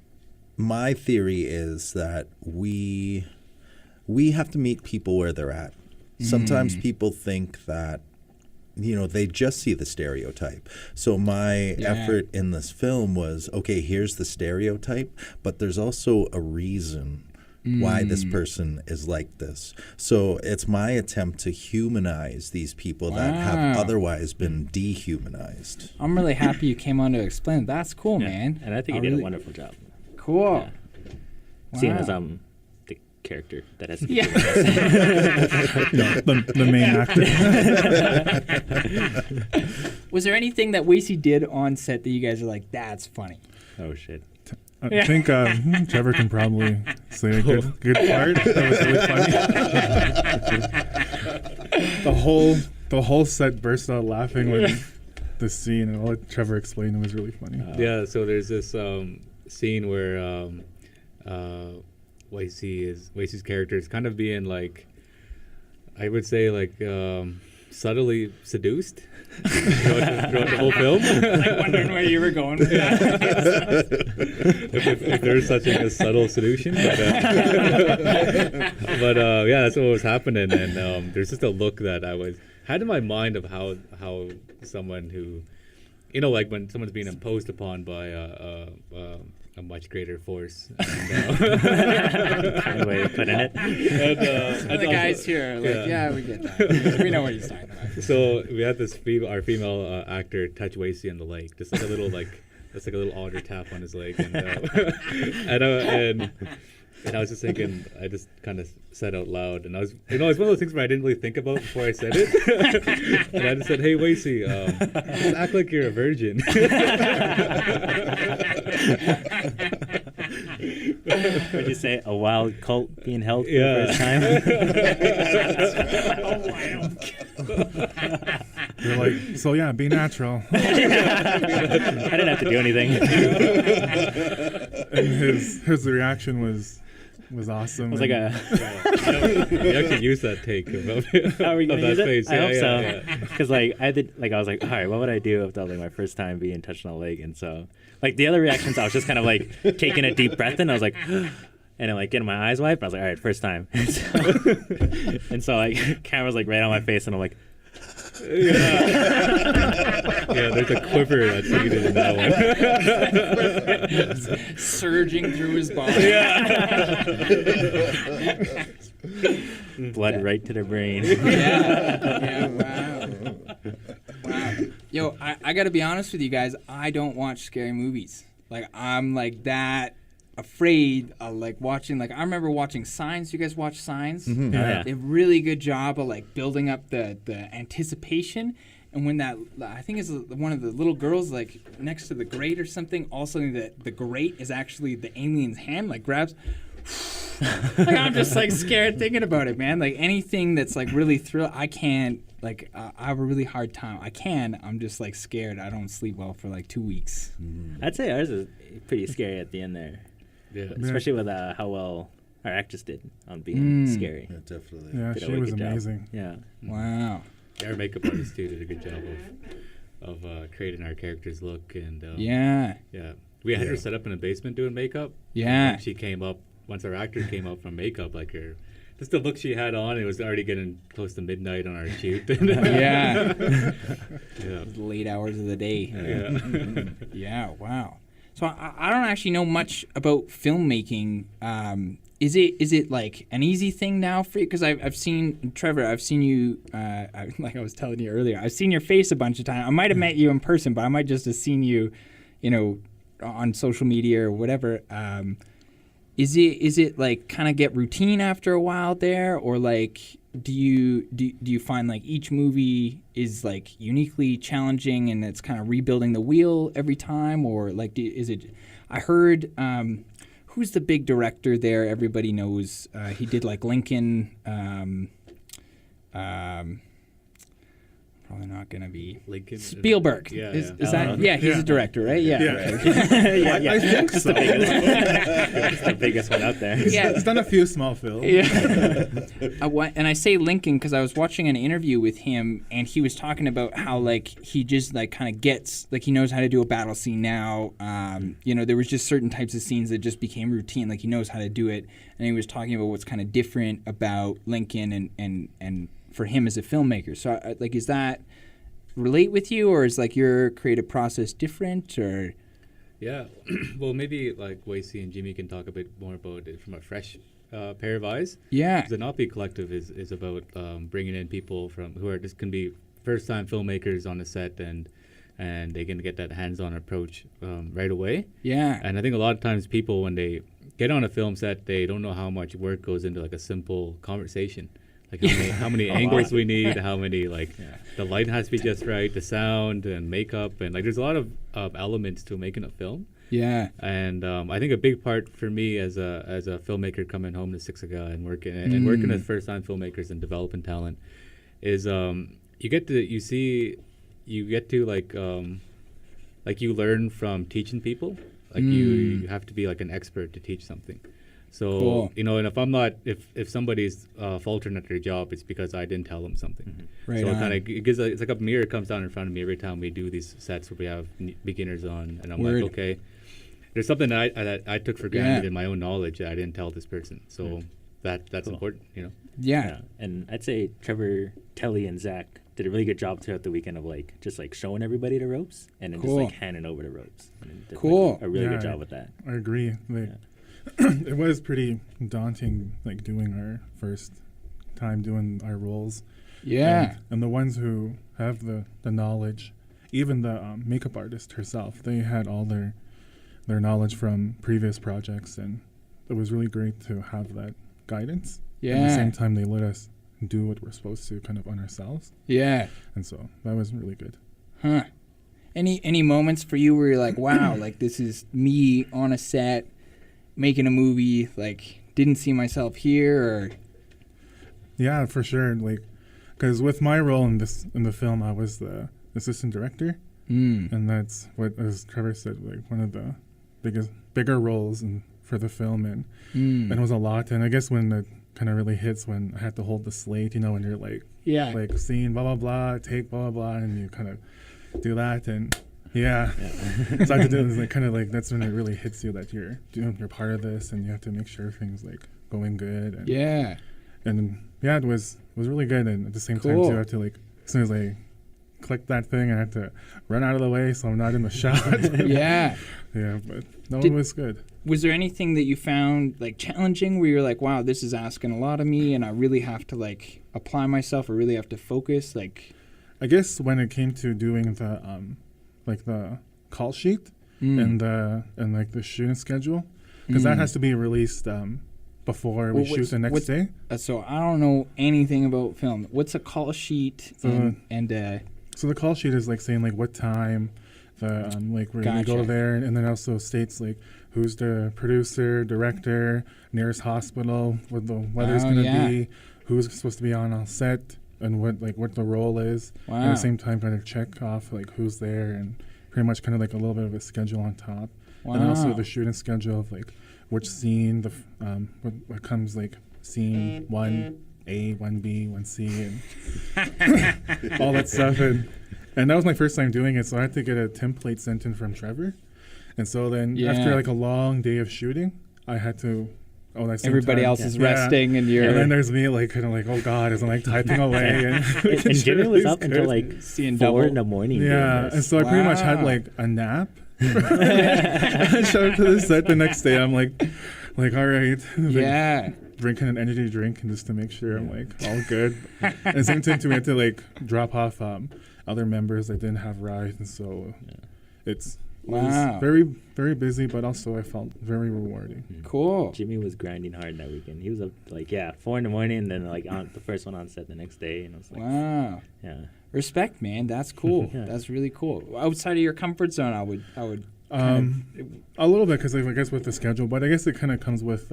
my theory is that we have to meet people where they're at. Sometimes people think that, they just see the stereotype. So my effort in this film was, okay, here's the stereotype, but there's also a reason why this person is like this. So it's my attempt to humanize these people that have otherwise been dehumanized. I'm really happy you came on to explain. That's cool, man. And I think you did a wonderful job. Cool. Yeah. Seeing as the character that has to be the main actor. Was there anything that Wacey did on set that you guys are like, that's funny? Oh shit. I think Trevor can probably say a good part. That was really funny. the whole set burst out laughing when the scene, and I'll let Trevor explain. It was really funny. Yeah, so there's this scene where Wacey's character is kind of being like, I would say like subtly seduced throughout the whole film. Like wondering where you were going with that. if there's such a subtle seduction, but yeah, that's what was happening, and there's just a look that I had in my mind of how someone who, like when someone's being imposed upon by a much greater force. Kind of way of putting it. And the guys here are like, yeah, we get that. We know what he's talking about. So we had this our female actor touch Wacey on the leg, just like a little that's like a little otter tap on his leg, and I was just thinking, I just kind of said out loud, and I was, it's one of those things where I didn't really think about before I said it, and I just said, "Hey, Wacey, just act like you're a virgin." Would you say a wild cult being held for Yeah. the first time? They're like, so yeah, be natural. I didn't have to do anything. And his reaction was awesome. It was like a. You actually used that take of Are we gonna that use it? face. I hope so. Yeah. Because I was like, all right, what would I do if that was like my first time being touched on the leg? And so, like the other reactions, I was just kind of like taking a deep breath in. I was like, and then like getting my eyes wiped. I was like, all right, first time. And so like camera's like right on my face, and I'm like. Yeah, there's a quiver that's needed in that one. Surging through his body. Blood right to the brain. Yeah, wow. Yo, I gotta be honest with you guys, I don't watch scary movies. Like, I'm like that afraid of like watching, like I remember watching Signs. You guys watch Signs? Mm-hmm. Yeah. They have a really good job of like building up the anticipation. And when that, I think it's one of the little girls like next to the grate or something, also the grate is actually the alien's hand, like grabs. Like I'm just like scared thinking about it, man. Like anything that's like really I can't, like I have a really hard time. I'm just like scared. I don't sleep well for like 2 weeks. Mm-hmm. I'd say ours is pretty scary at the end there. Yeah. Especially with how well our actress did on being scary. Yeah, definitely. Yeah, Did a she was wicked job. amazing. Yeah. Wow. Our makeup artist too did a good job of creating our character's look, and Yeah. we had her set up in a basement doing makeup. Yeah. And she came up once our actor came up from makeup, like just the look she had on. It was already getting close to midnight on our shoot. Yeah. Yeah. Late hours of the day. Yeah. Yeah, wow. So I don't actually know much about filmmaking. Is it like an easy thing now for you? Because I've seen, Trevor, I've seen you, like I was telling you earlier, I've seen your face a bunch of times. I might have met you in person, but I might just have seen you, on social media or whatever. Is it like kind of get routine after a while there, or like do you find like each movie is like uniquely challenging and it's kind of rebuilding the wheel every time, or like is it? I heard who's the big director there? Everybody knows he did like Lincoln. Probably not going to be Lincoln. Spielberg. Yeah, Is yeah. that? Yeah, he's a director, right? Yeah. I think so. It's the biggest one out there. Yeah. He's done a few small films. Yeah. And I say Lincoln because I was watching an interview with him, and he was talking about how like he just like kind of gets like he knows how to do a battle scene now. You know, there was just certain types of scenes that just became routine. Like he knows how to do it, and he was talking about what's kind of different about Lincoln and for him as a filmmaker. So like, is that relate with you, or is like your creative process different, or? Yeah, well, maybe like Wacey and Jimmy can talk a bit more about it from a fresh pair of eyes. Yeah. The NAPI Collective is about bringing in people from who are just can be first-time filmmakers on the set, and they can get that hands-on approach right away. Yeah. And I think a lot of times people, when they get on a film set, they don't know how much work goes into like a simple conversation. Like how many angles we need, how many the light has to be just right, the sound and makeup, and like there's a lot of elements to making a film. Yeah. And I think a big part for me as a filmmaker coming home to Siksika and working with first time filmmakers and developing talent is you get to like you learn from teaching people. Like you have to be like an expert to teach something. So, cool. you know, and if I'm not, if somebody's faltering at their job, it's because I didn't tell them something. Mm-hmm. Right so on. it gives it's like a mirror comes down in front of me every time we do these sets where we have beginners on, and I'm Word. like, okay, there's something that I took for granted in my own knowledge that I didn't tell this person. So that's Cool. important, you know. Yeah. And I'd say Trevor, Telly, and Zach did a really good job throughout the weekend of like just like showing everybody the ropes and then Cool. just like handing over the ropes. And did, like, Cool. a really good Yeah. job with that. I agree. Like, it was pretty daunting, like doing our first time doing our roles. Yeah. And the ones who have the knowledge, even the makeup artist herself, they had all their knowledge from previous projects, and it was really great to have that guidance. Yeah. At the same time, they let us do what we're supposed to, kind of on ourselves, Yeah. and so that was really good. Huh. Any moments for you where you're like, wow, like this is me on a set making a movie, like didn't see myself here, or? Yeah, for sure. Like, because with my role in the film, I was the assistant director, and that's what, as Trevor said, like one of the bigger roles for the film, and it was a lot. And I guess when it kind of really hits when I had to hold the slate, you know, when you're like, Yeah. like scene blah blah blah, take blah blah blah, and you kind of do that, and yeah. So I had to do it. It's like kind of like that's when it really hits you that you're part of this, and you have to make sure things like going good. And, Yeah. and yeah, it was really good, and at the same time Cool. too, I had to like as soon as I clicked that thing, I had to run out of the way so I'm not in the shot. Yeah. Yeah, but no, Did- it was good. Was there anything that you found like challenging where you're like, wow, this is asking a lot of me and I really have to like apply myself or really have to focus? Like, I guess when it came to doing the like the call sheet and like the shooting schedule, because that has to be released before we shoot the next day. So I don't know anything about film. What's a call sheet? So the call sheet is like saying like what time the like we're gonna go Gotcha. there, and then also states like who's the producer, director, nearest hospital, what the weather's gonna be, who's supposed to be on set, and what the role is. Wow. And at the same time, kind of check off like who's there, and pretty much kind of like a little bit of a schedule on top. Wow. And then also the shooting schedule of like which scene what comes like scene 1A, 1B, 1C, and all that stuff. And that was my first time doing it, so I had to get a template sent in from Trevor. And so then after like a long day of shooting, I had to. Oh, that same everybody time, else is resting, and you're. And then there's me, like kind of like, oh God, as I'm like typing away, and And Jimmy was up until like Seeing 4 double. in the morning. doing yeah. this. And so I pretty much had Wow. like a nap. I showed up to the set the next day. I'm like all right. Yeah. Drinking an energy drink and just to make sure I'm like all good. And same time too, we had to like drop off other members that didn't have rides, and so it Wow. was very, very busy, but also I felt very rewarding. Cool. Jimmy was grinding hard that weekend. He was up like 4 in the morning, and then like on the first one on set the next day, and I was like, Wow. yeah. Respect, man. That's cool. Yeah. That's really cool. Outside of your comfort zone, I would. A little bit, because I guess with the schedule, but I guess it kind of comes with,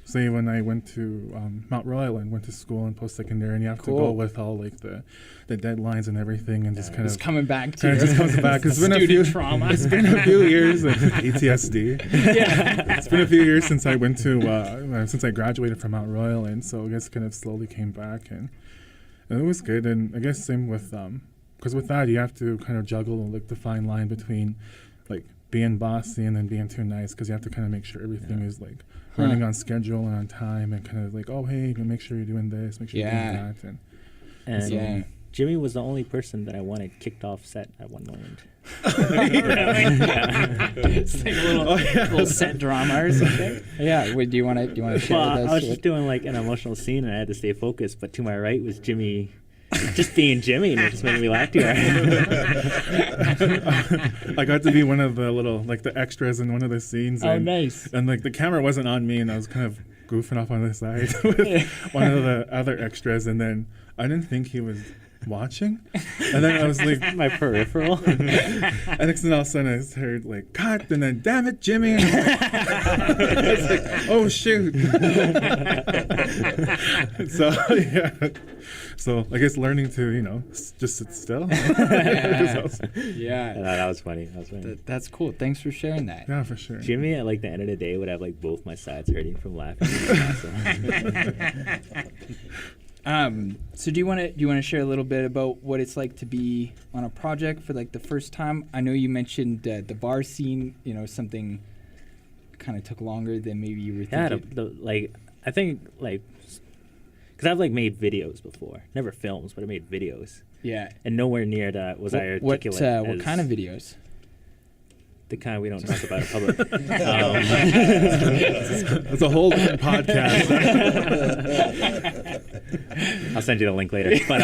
say, when I went to Mount Royal and went to school and post-secondary, and you have to go with all like the deadlines and everything, and just kind It's of coming back to just comes back. It's been a few trauma. It's been a few years of PTSD. Yeah. It's been a few years since I went to since I graduated from Mount Royal, and so I guess kind of slowly came back, and it was good. And I guess same with because with that you have to kind of juggle like the fine line between like being bossy and then being too nice, because you have to kind of make sure everything is like running on schedule and on time, and kind of like, oh hey, make sure you're doing this, make sure you're doing that, and yeah. Jimmy was the only person that I wanted kicked off set at one moment. It's like a little set drama or something. Yeah. Wait, do you want to share Well, with us? I was just doing like an emotional scene, and I had to stay focused. But to my right was Jimmy, just being Jimmy, and it just made me laugh too hard. I got to be one of the little like the extras in one of the scenes. Oh, and, nice. And like the camera wasn't on me, and I was kind of goofing off on the side with one of the other extras, and then I didn't think he was watching, and then I was like My peripheral. and next thing all of a sudden I just heard like cut, and then damn it Jimmy, and I was like, oh shoot. So yeah, so I guess learning to just sit still. Yeah. That was funny. That was funny. That's cool. Thanks for sharing that. Yeah, for sure. Jimmy at like the end of the day would have like both my sides hurting from laughing. So do you want to share a little bit about what it's like to be on a project for like the first time? I know you mentioned the bar scene. Something kind of took longer than maybe you were thinking. Yeah, I think like because I've like made videos before, never films, but I made videos. Yeah. And nowhere near that was I articulate. What kind of videos? The kind we don't talk about in public. That's a whole different podcast. I'll send you the link later. But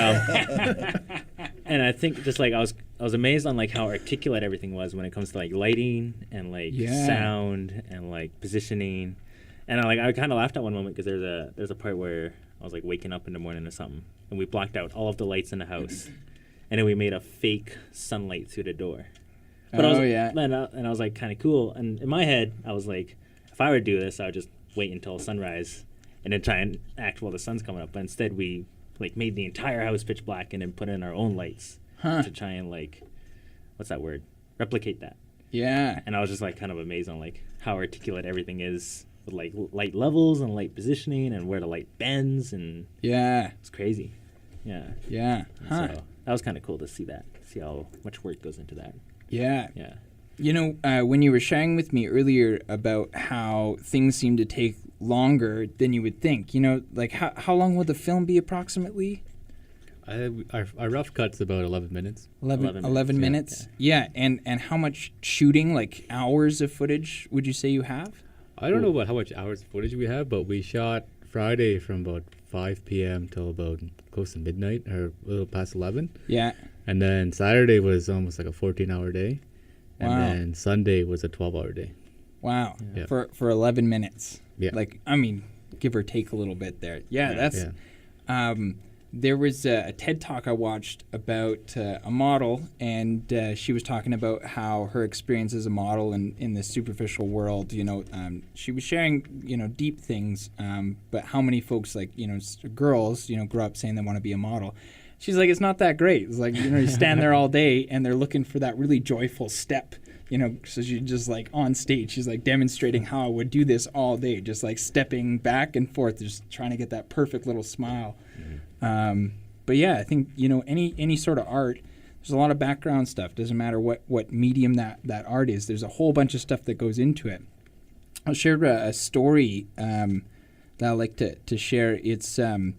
and I think just like I was amazed on like how articulate everything was when it comes to like lighting and like sound and like positioning. And I kind of laughed at one moment because there's a part where I was like waking up in the morning or something, and we blocked out all of the lights in the house, and then we made a fake sunlight through the door. But and I was like kind of cool. And in my head, I was like, if I were to do this, I would just wait until sunrise and then try and act while the sun's coming up. But instead, we like made the entire house pitch black and then put in our own lights to try and like, what's that word? Replicate that. Yeah. And I was just like kind of amazed on like how articulate everything is with like light levels and light positioning and where the light bends, and it's crazy. Yeah. Yeah. So that was kind of cool to see how much work goes into that. Yeah. Yeah. When you were sharing with me earlier about how things seem to take longer than you would think, like how long would the film be approximately? Our rough cut's about 11 minutes. 11 minutes? Yeah. And how much shooting, like hours of footage, would you say you have? I don't know about how much hours of footage we have, but we shot Friday from about 5 p.m. till about close to midnight or a little past 11. Yeah. And then Saturday was almost like a 14-hour day. And Wow. then Sunday was a 12-hour day. Wow. Yeah. For 11 minutes. Yeah. Like, I mean, give or take a little bit there. Yeah, that's... There was a TED Talk I watched about a model, and she was talking about how her experience as a model in the superficial world, she was sharing, deep things, but how many folks, like, girls, grow up saying they want to be a model. She's like, it's not that great. It's like, you stand there all day, and they're looking for that really joyful step, so she's just like on stage. She's like demonstrating how I would do this all day, just like stepping back and forth, just trying to get that perfect little smile. But yeah, I think, any sort of art, there's a lot of background stuff. Doesn't matter what medium that art is. There's a whole bunch of stuff that goes into it. I'll share a story that I like to share. It's so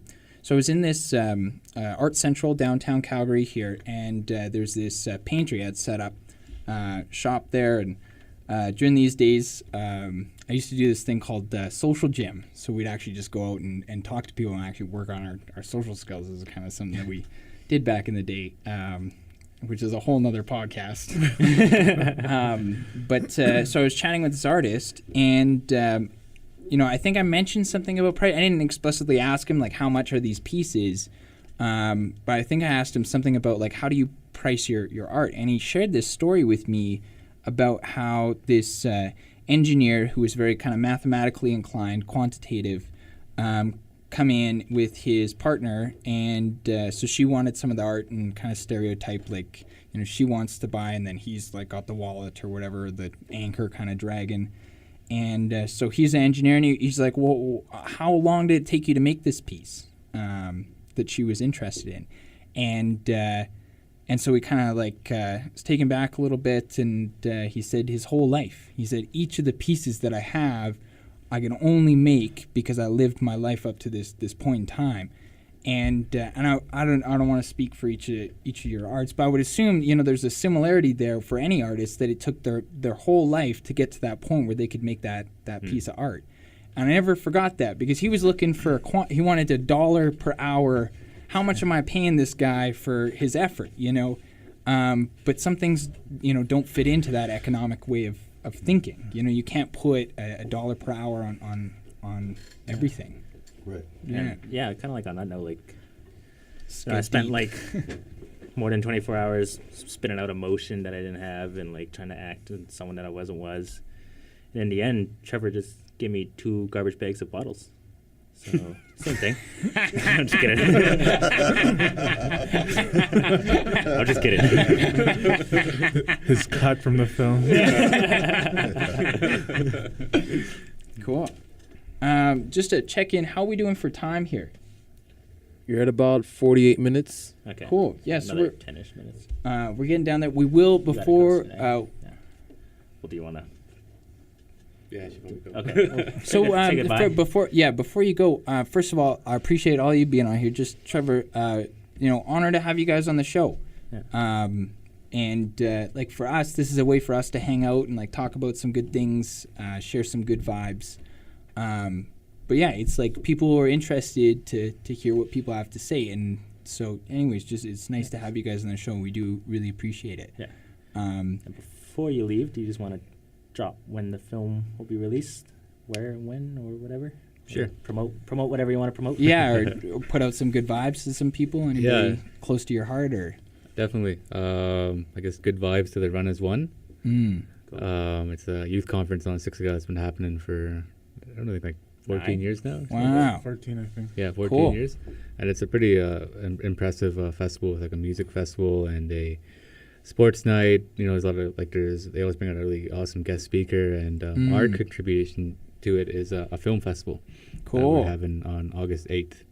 I was in this Art Central downtown Calgary here, and there's this paintery I'd set up shop there, and during these days, I used to do this thing called social gym. So we'd actually just go out and talk to people and actually work on our social skills. This is kind of something that we did back in the day, which is a whole nother podcast. So I was chatting with this artist, and I think I mentioned something about price. I didn't explicitly ask him like how much are these pieces, but I think I asked him something about like how do you price your art, and he shared this story with me about how this engineer who was very kind of mathematically inclined, quantitative, come in with his partner, and so she wanted some of the art and kind of stereotype, like, you know, she wants to buy, and then he's like got the wallet or whatever, the anchor kind of dragon. And so he's an engineer, and he's like, well, how long did it take you to make this piece that she was interested in? And so we kind of like was taken back a little bit, and he said his whole life. He said, each of the pieces that I have, I can only make because I lived my life up to this point in time. And I don't want to speak for each of your arts, but I would assume, you know, there's a similarity there for any artist, that it took their whole life to get to that point where they could make that piece of art. And I never forgot that, because he was looking for he wanted $1 per hour. How much am I paying this guy for his effort? You know, but some things, you know, don't fit into that economic way of thinking. You know, you can't put $1 per hour on everything. Right. Yeah. Kind of like on that note, like, you know, I spent like more than 24 hours spitting out emotion that I didn't have, and like trying to act as someone that I wasn't. And in the end, Trevor just gave me 2 garbage bags of bottles. So, same thing. I'm just kidding. I'm just kidding. His cut from the film. Cool. Just to check in, how are we doing for time here? You're at about 48 minutes. Okay. Cool. Yeah, so Another 10-ish minutes. we're getting down there. We will You gotta before. go today. Yeah. Well, do you want to? Yeah, I should probably go. Okay. So Say goodbye. before you go, first of all, I appreciate all you being on here. Just Trevor, you know, honor to have you guys on the show. Yeah. And like for us, this is a way for us to hang out and like talk about some good things, share some good vibes. But yeah, it's like people are interested to hear what people have to say, and so anyways, just it's nice to have you guys on the show. We do really appreciate it. Yeah. And before you leave, do you just want to drop when the film will be released, where and when, or whatever? Sure. Or promote whatever you want to promote. Yeah, or put out some good vibes to some people. Anybody Yeah. close to your heart, or Definitely. I guess good vibes to the Run as One. It's a youth conference on Siksika that's been happening for, I don't know, like 14 years now. wow. 14, I think. Yeah, 14 Cool. years. And it's a pretty impressive festival, with like a music festival and a sports night. You know, there's a lot of, like, they always bring out a really awesome guest speaker, and our contribution to it is a film festival. Cool. That we're having on August 8th.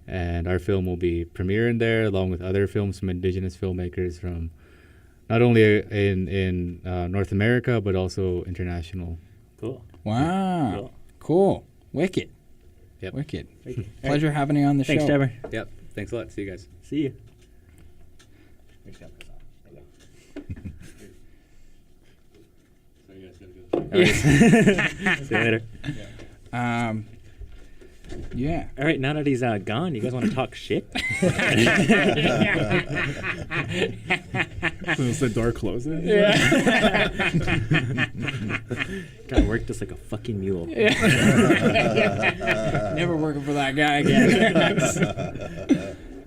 And our film will be premiering there, along with other films from Indigenous filmmakers from not only in North America, but also international. Cool. Wow. Cool. Wicked. Yep. Wicked. Pleasure having you on the Thanks, show. Trevor. Yep. Thanks a lot. See you guys. See you. See you later. Yeah. All right, now that he's gone, you guys want to talk shit? So as the door closes. Gotta work just like a fucking mule. Never working for that guy again.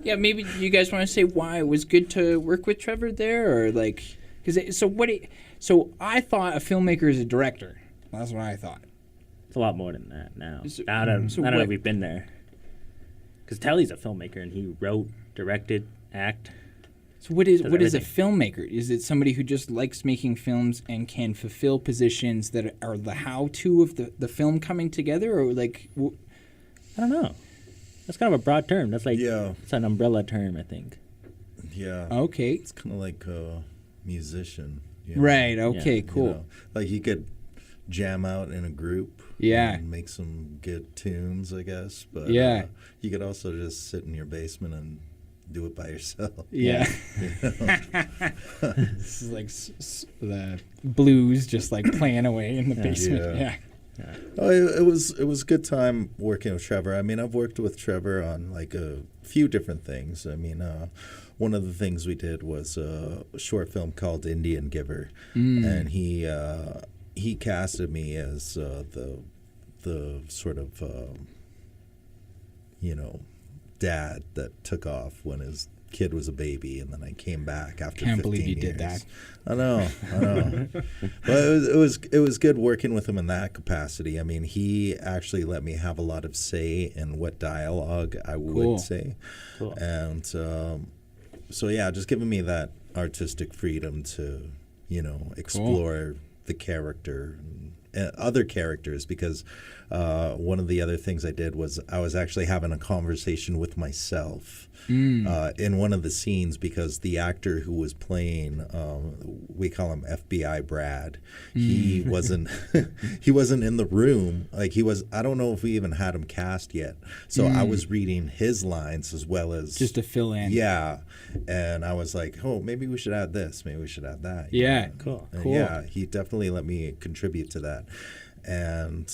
Yeah, maybe you guys want to say why it was good to work with Trevor there, or like, so I thought a filmmaker is a director. That's what I thought. It's a lot more than that now. So- Now that so now that what- we've been there. Because Telly's a filmmaker, and he wrote, directed, act. So what is a everything. filmmaker? Is it somebody who just likes making films and can fulfill positions that are the how-to of the film coming together, or like? I don't know. That's kind of a broad term. That's like, Yeah. it's an umbrella term, I think. Yeah. Okay. It's kind of like a musician. You Right. Okay. Yeah. Cool. You know, like you could jam out in a group. Yeah. And make some good tunes, I guess. But Yeah. you could also just sit in your basement and do it by yourself. Yeah. You know? This is like the blues just like playing away in the basement. Yeah. Yeah. Oh, it was a good time working with Trevor. I mean, I've worked with Trevor on like a few different things. I mean, one of the things we did was a short film called Indian Giver, and he casted me as the sort of dad that took off when his kid was a baby, and then I came back after. Can't 15 believe you years. did that. I know. But it was good working with him in that capacity. I mean, he actually let me have a lot of say in what dialogue I would say, and so yeah, just giving me that artistic freedom to explore the character and other characters, because one of the other things I did was I was actually having a conversation with myself in one of the scenes, because the actor who was playing, we call him FBI Brad, he wasn't he wasn't in the room. Like, he was, I don't know if we even had him cast yet, so I was reading his lines as well as Just to fill in. Yeah, and I was like, oh, maybe we should add this, maybe we should add that. Yeah, Cool. And cool. yeah, he definitely let me contribute to that, and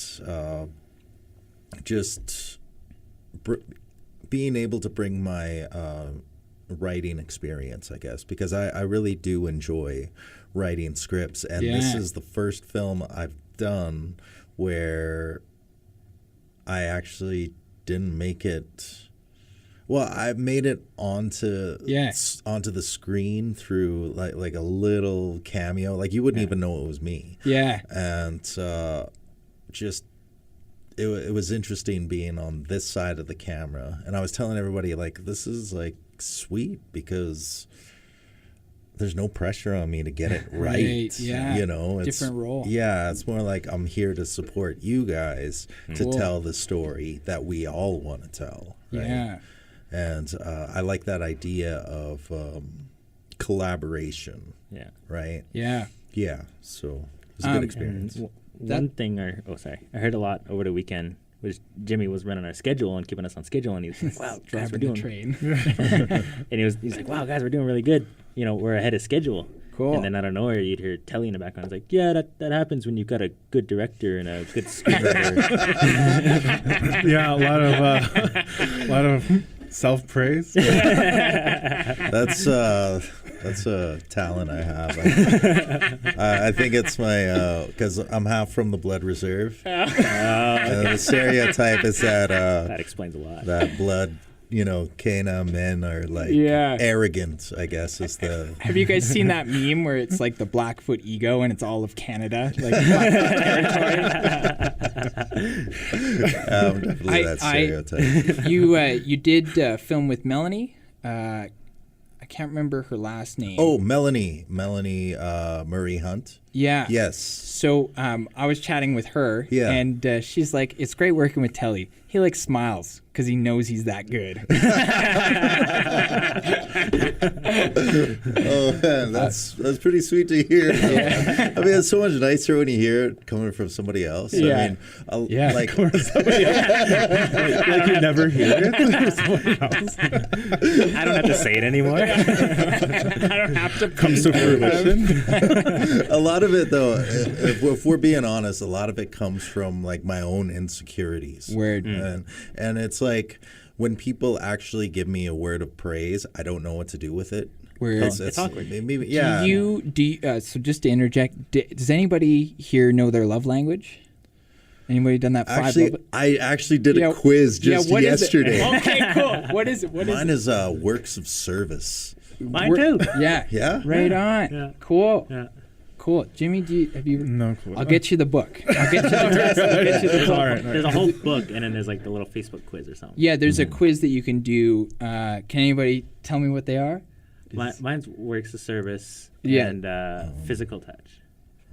just being able to bring my writing experience, I guess, because I really do enjoy writing scripts, and this is the first film I've done where I actually didn't make it. Well, I made it onto the screen through like a little cameo. Like, you wouldn't even know it was me. Yeah. And just it was interesting being on this side of the camera. And I was telling everybody, like, this is like sweet because there's no pressure on me to get it right. Yeah. It's different role. Yeah, it's more like I'm here to support you guys to tell the story that we all want to tell. Right? Yeah. And I like that idea of collaboration. Yeah. Right? Yeah. Yeah. So it was a good experience. One thing I heard a lot over the weekend was Jimmy was running our schedule and keeping us on schedule, and he was like, wow, guys, we're Driving doing the train. and he's like, wow, guys, we're doing really good. We're ahead of schedule. Cool. And then out of nowhere, you'd hear Telly in the background. It's like, yeah, that happens when you've got a good director and a good screenwriter. Yeah, a lot of self-praise. That's a talent I have. I think it's my because I'm half from the Blood Reserve. The stereotype is that that explains a lot. that blood, Kainai men are like arrogant, I guess is the. Have you guys seen that meme where it's like the Blackfoot ego and it's all of Canada, like Blackfoot territory? Definitely that stereotype. You did film with Melanie. I can't remember her last name. Oh, Melanie Murray Hunt. Yeah. Yes. So I was chatting with her, Yeah. and she's like, "It's great working with Telly. He like smiles because he knows he's that good." Oh man, that's pretty sweet to hear. I mean, it's so much nicer when you hear it coming from somebody else. Yeah. I mean, like Like you never hear it from somebody else. I don't have to say it anymore. I don't have to Comes to fruition. a lot of it, though, if we're being honest, a lot of it comes from like my own insecurities. Word. And it's like when people actually give me a word of praise, I don't know what to do with it. Word. It's awkward. Maybe, yeah. So just to interject, does anybody here know their love language? Anybody done that? I actually did a quiz just yesterday. Okay, cool. What is it? Mine is works of service. Mine too. Yeah. Yeah? Right on. Yeah. Cool. Yeah. Cool. Jimmy, have you? No clue. I'll get you the book. I'll get you the test. I'll get you the book. All right. There's a whole book, and then there's like the little Facebook quiz or something. Yeah, there's a quiz that you can do. Can anybody tell me what they are? Mine's works of service Yeah. and physical touch.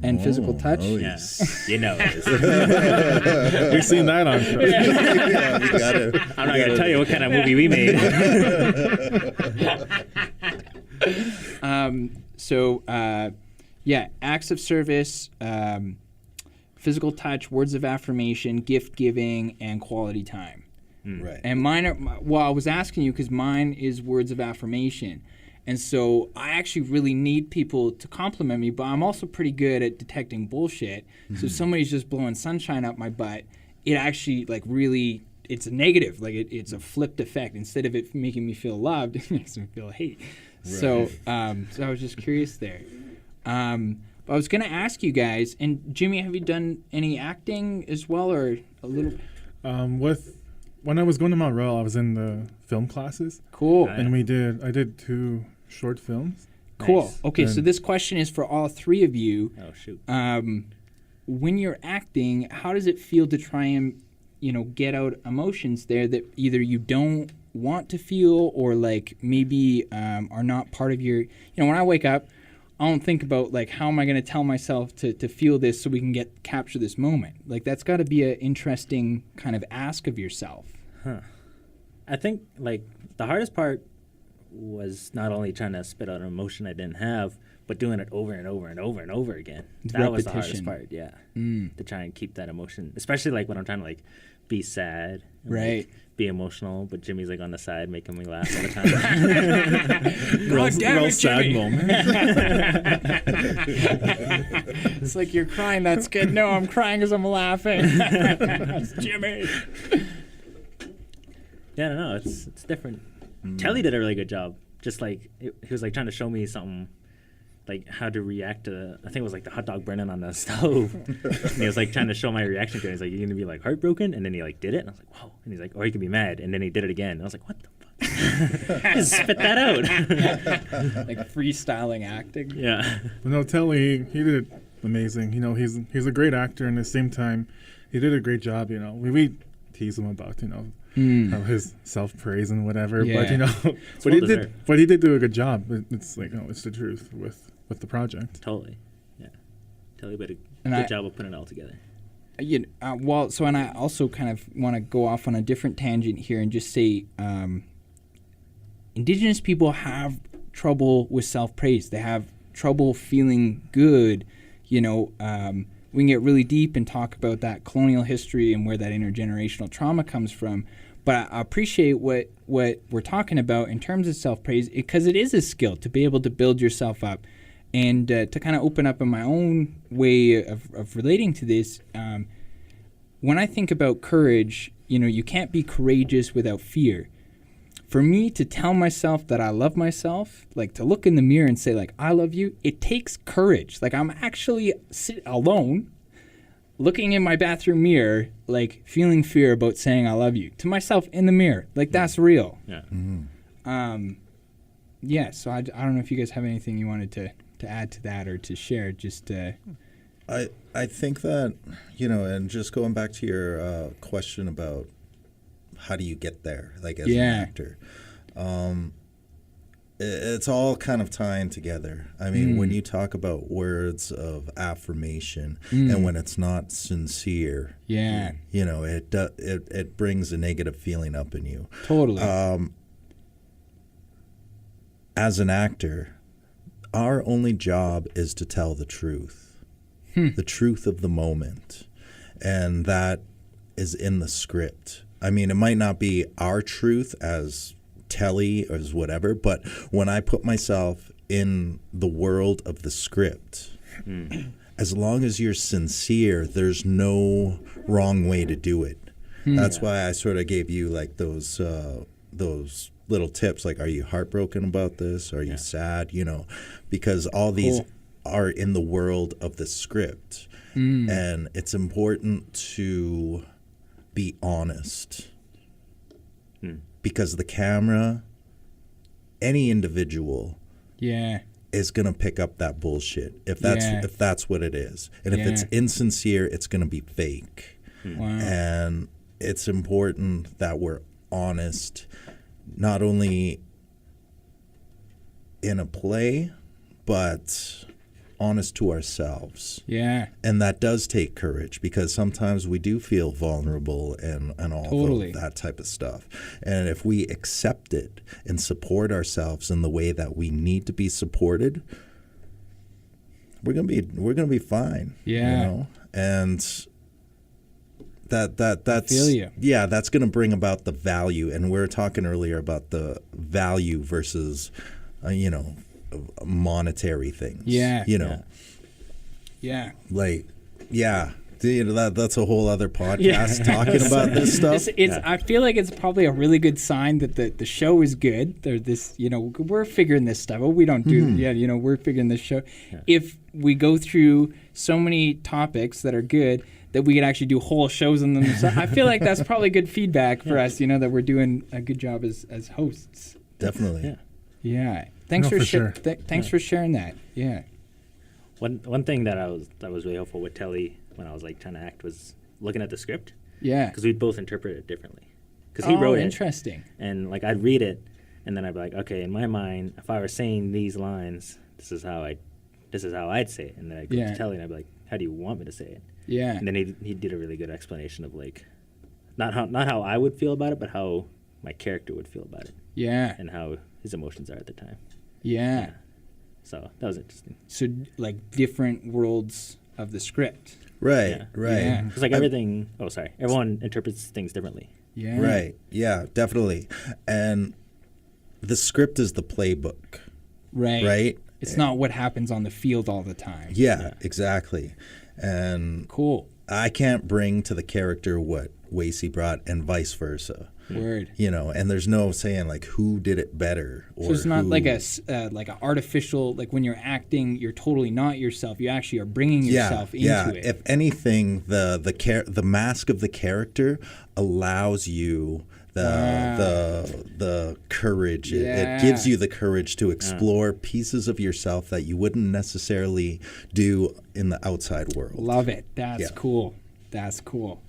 And physical touch? Oh, Yeah, yes. you know it. We've seen that on show. Yeah, we got it. I'm not gonna tell you what kind of movie we made. Acts of service, physical touch, words of affirmation, gift giving, and quality time. Right. And mine are, I was asking you because mine is words of affirmation. And so I actually really need people to compliment me, but I'm also pretty good at detecting bullshit. So if somebody's just blowing sunshine up my butt, it actually like really, it's a negative. Like it's a flipped effect. Instead of it making me feel loved, it makes me feel hate. Right. So I was just curious there. I was going to ask you guys, and Jimmy, have you done any acting as well, or a little? when I was going to Mount Royal, I was in the film classes, Cool. and I did 2 short films. Cool. Nice. Okay, so And- this question is for all 3 of you. Oh shoot. When you're acting, how does it feel to try and, get out emotions there that either you don't want to feel or like maybe are not part of your, when I wake up, I don't think about like how am I going to tell myself to feel this so we can capture this moment. Like that's got to be an interesting kind of ask of yourself. I think like the hardest part was not only trying to spit out an emotion I didn't have, but doing it over and over and over and over again. That was the hardest part, yeah. To try and keep that emotion, especially like when I'm trying to like be sad, and, Right. like, be emotional, but Jimmy's like on the side making me laugh all the time. God damn real it, sad Jimmy. moment. It's like you're crying. That's good. No, I'm crying because I'm laughing. It's Jimmy. Yeah, I don't know. It's different. Telly did a really good job. Just like he was like trying to show me something, like how to react to. I think it was like the hot dog burning on the stove. And he was like trying to show my reaction to it. He's like, "You're gonna be like heartbroken," and then he like did it, and I was like, "Whoa!" And he's like, "Or you could be mad," and then he did it again. And I was like, "What the fuck?" Just spit that out. Like freestyling acting. Yeah. But no, Telly, he did amazing. He's a great actor, and at the same time, he did a great job. We tease him about his self praise and whatever, Yeah. but he did do a good job. It's like it's the truth with the project. Totally. Yeah. Telly did a And good I- job of putting it all together. And I also kind of want to go off on a different tangent here and just say, Indigenous people have trouble with self-praise. They have trouble feeling good. We can get really deep and talk about that colonial history and where that intergenerational trauma comes from. But I appreciate what we're talking about in terms of self-praise because it is a skill to be able to build yourself up. And to kind of open up in my own way of relating to this, when I think about courage, you can't be courageous without fear. For me to tell myself that I love myself, like to look in the mirror and say like, I love you, it takes courage. Like I'm actually sitting alone, looking in my bathroom mirror, like feeling fear about saying I love you to myself in the mirror. Like that's real. Yeah. Yeah, so I don't know if you guys have anything you wanted to add to that or to share. Just I think that, and just going back to your question about how do you get there, like as an actor, it's all kind of tying together. I mean, when you talk about words of affirmation and when it's not sincere, it brings a negative feeling up in you. Totally. As an actor, our only job is to tell the truth, the truth of the moment. And that is in the script. I mean, it might not be our truth as Telly or as whatever, but when I put myself in the world of the script, as long as you're sincere, there's no wrong way to do it. That's why I sort of gave you like those little tips, like, are you heartbroken about this? Are you sad? Because all these are in the world of the script. And it's important to be honest. Because the camera, any individual is going to pick up that bullshit if that's what it is. And if it's insincere, it's going to be fake. Wow. And it's important that we're honest, not only in a play, but honest to ourselves. Yeah. And that does take courage because sometimes we do feel vulnerable and all of that type of stuff. And if we accept it and support ourselves in the way that we need to be supported, we're gonna be fine. Yeah. And that's I feel you. Yeah, that's gonna bring about the value. And we were talking earlier about the value versus monetary things. Yeah. That's a whole other podcast talking about this stuff. I feel like it's probably a really good sign that the show is good. We're figuring this stuff out. We don't do we're figuring this show. Yeah. If we go through so many topics that are good, that we could actually do whole shows on them. So I feel like that's probably good feedback for us, you know, that we're doing a good job as hosts. Definitely. Yeah. Thanks No, for for sure. Thanks for sharing that. Yeah. One thing that was really helpful with Telly when I was like trying to act was looking at the script, Yeah. because we'd both interpret it differently. Because he wrote it, interesting. and like I'd read it, and then I'd be like, okay, in my mind, if I were saying these lines, this is how I'd say it, and then I go Yeah. to Telly, and I'd be like, how do you want me to say it? Yeah. And then he did a really good explanation of like, not how I would feel about it, but how my character would feel about it, Yeah. and how his emotions are at the time. Yeah. So that was interesting. So like different worlds of the script. Right. Yeah. Right. Yeah. Because like everything. Oh, sorry. Everyone interprets things differently. Yeah. Right. Yeah, definitely. And the script is the playbook, Right. right? It's not what happens on the field all the time. Yeah, exactly. And Cool. I can't bring to the character what Wacey brought and vice versa. Word. You know, and there's no saying like who did it better or So it's not who- like a artificial, like when you're acting, you're totally not yourself. You actually are bringing yourself into it. If anything, the mask of the character allows you the courage. It gives you the courage to explore pieces of yourself that you wouldn't necessarily do in the outside world. Love it. That's Yeah. cool. That's cool.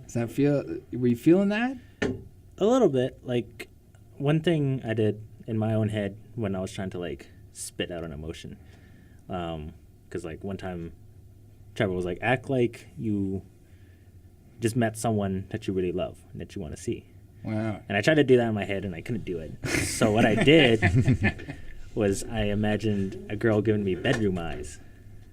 Does that feel? Were you feeling that? A little bit. Like one thing I did in my own head when I was trying to like spit out an emotion, because like one time Trevor was like, act like you just met someone that you really love and that you want to see. Wow. And I tried to do that in my head and I couldn't do it. So what I did was I imagined a girl giving me bedroom eyes.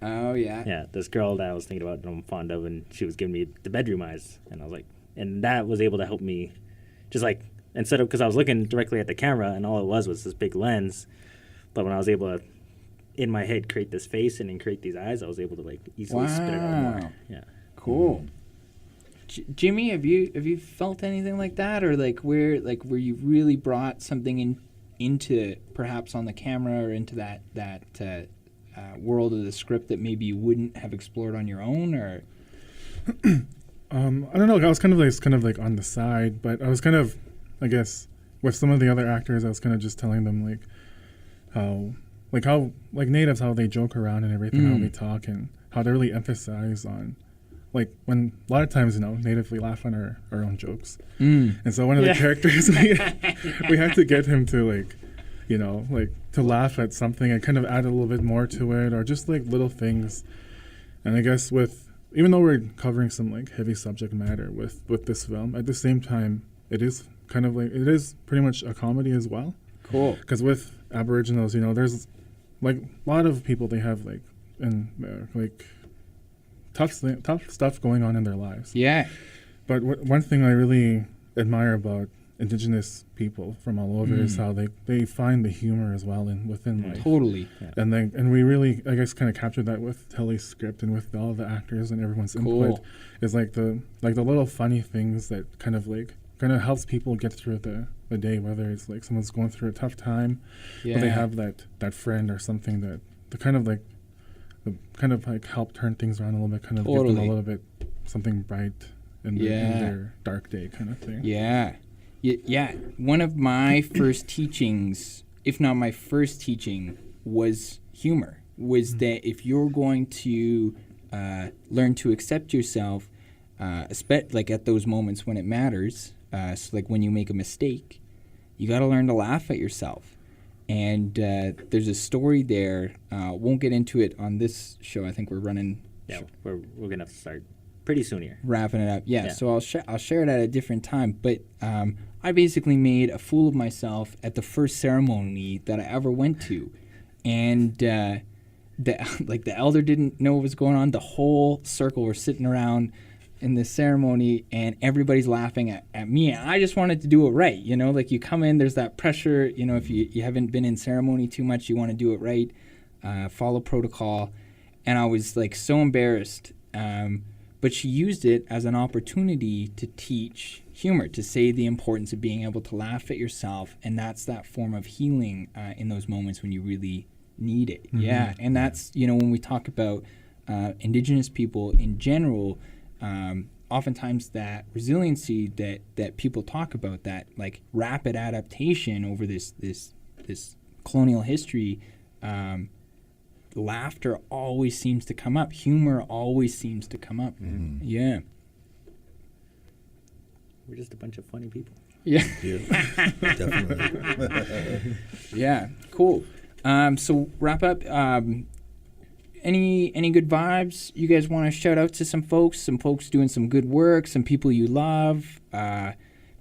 Oh yeah. Yeah, this girl that I was thinking about that I'm fond of, and she was giving me the bedroom eyes. And I was like, and that was able to help me just like, instead of, because I was looking directly at the camera and all it was this big lens. But when I was able to, in my head, create this face and then create these eyes, I was able to like easily spit it out more. Yeah. Cool. Jimmy, have you felt anything like that, or like where you really brought something into perhaps on the camera or into that world of the script that maybe you wouldn't have explored on your own, or? I don't know. I was kind of like on the side, but I was kind of, I guess, with some of the other actors, I was kind of just telling them how natives, how they joke around and everything, how they talk, and how they really emphasize on, like, when a lot of times, you know, native, we laugh on our own jokes. And so one of the characters, we had to get him to, like, you know, like, to laugh at something and kind of add a little bit more to it, or just, like, little things. And I guess even though we're covering some, like, heavy subject matter with this film, at the same time, it is kind of like, it is pretty much a comedy as well. Cool. Because with Aboriginals, you know, there's, like, a lot of people, they have, like, tough stuff going on in their lives. Yeah. But one thing I really admire about Indigenous people from all over is how they find the humor as well within life. Totally. And we really, I guess, kind of captured that with Telly's script and with all the actors and everyone's input. Is like the little funny things that kind of helps people get through the day, whether it's like someone's going through a tough time, but they have that friend or something that kind of help turn things around a little bit, kind of give them a little bit something bright in their dark day kind of thing. Yeah. Yeah. One of my first teachings, if not my first teaching, was humor. Was that if you're going to learn to accept yourself, like at those moments when it matters, so like when you make a mistake, you got to learn to laugh at yourself. And there's a story there. Won't get into it on this show. I think we're running. Yeah, we're gonna have to start pretty soon here. Wrapping it up. Yeah. So I'll share it at a different time. But I basically made a fool of myself at the first ceremony that I ever went to, and the elder didn't know what was going on. The whole circle were sitting around in this ceremony, and everybody's laughing at me. And I just wanted to do it right, you know. Like you come in, there's that pressure, you know. If you haven't been in ceremony too much, you want to do it right, follow protocol. And I was like so embarrassed. But she used it as an opportunity to teach humor, to say the importance of being able to laugh at yourself, and that's that form of healing in those moments when you really need it. Yeah, and that's, you know, when we talk about Indigenous people in general, oftentimes that resiliency that people talk about, that like rapid adaptation over this colonial history, laughter always seems to come up. Humor always seems to come up. Mm-hmm. Yeah. We're just a bunch of funny people. Yeah. Yeah, definitely. Yeah. Cool. So wrap up. Any good vibes you guys want to shout out to? Some folks doing some good work, some people you love,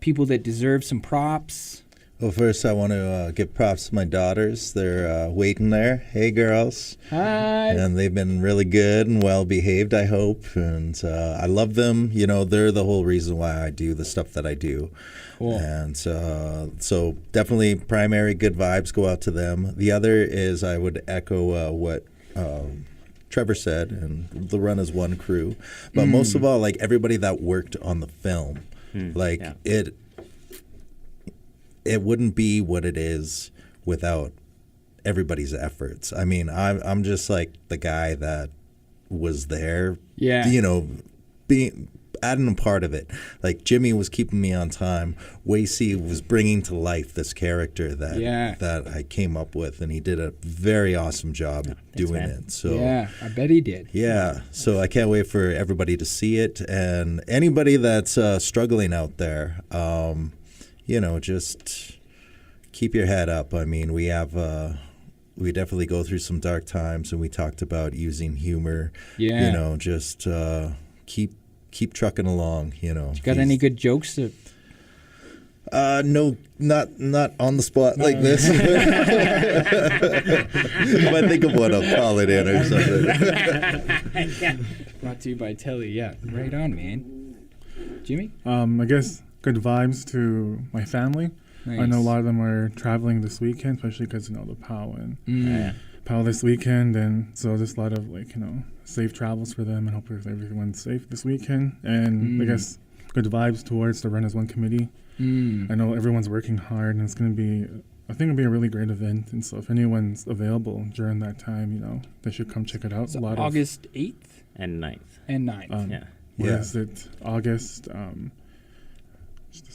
people that deserve some props. Well, first I want to give props to my daughters. They're waiting there. Hey, girls. Hi. And they've been really good and well behaved, I hope. And I love them. You know, they're the whole reason why I do the stuff that I do. Cool. And so definitely primary good vibes go out to them. The other is I would echo what Trevor said, and the Run as One crew. But most of all, like everybody that worked on the film, it wouldn't be what it is without everybody's efforts. I mean, I'm just like the guy that was there, you know, adding a part of it. Like Jimmy was keeping me on time. Wacey was bringing to life this character that I came up with, and he did a very awesome job doing it. So yeah, I bet he did. Yeah, so I can't wait for everybody to see it, and anybody that's struggling out there. You know, just keep your head up. I mean, we definitely go through some dark times, and we talked about using humor. Yeah. You know, just keep trucking along. You know. You got any good jokes? No, not on the spot like this. If I think of one, I'll call it in or something. Brought to you by Telly. Yeah, right on, man. Jimmy? I guess good vibes to my family. Nice. I know a lot of them are traveling this weekend, especially because, you know, the POW and POW this weekend. And so just a lot of, like, you know, safe travels for them, and hope everyone's safe this weekend. And I guess good vibes towards the Run as One committee. I know everyone's working hard, and it's going to be, I think it'll be a really great event. And so if anyone's available during that time, you know, they should come check it out. So August 8th? And 9th. And 9th. What is it? August...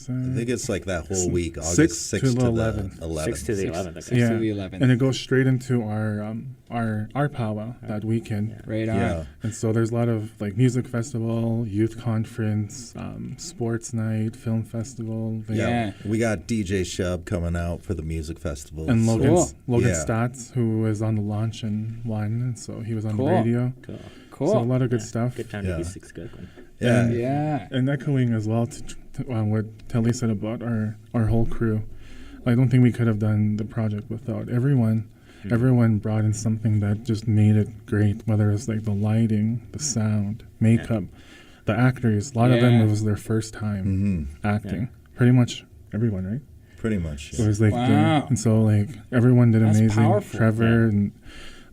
I think it's like that whole week, August 6th 6th to to the the 11th. 11th. 6th to the 11th. Okay. 6th to the 11th. And it goes straight into our powwow that weekend. Right on. Yeah. And so there's a lot of like music festival, youth conference, sports night, film festival. Yeah. We got DJ Shub coming out for the music festival. And Logan Yeah. Stotts, who was on the launch and won, and so he was on the Cool. radio. Cool. So a lot of good stuff. Good time to be Siksika. Yeah. Yeah. And echoing as well to what Telly said about our whole crew. I don't think we could have done the project without everyone. Everyone brought in something that just made it great, whether it's like the lighting, the sound, makeup, the actors. A lot of them, it was their first time acting. Pretty much everyone, right? Pretty much. So it was like, Wow. and so like everyone did That's amazing. powerful. Trevor and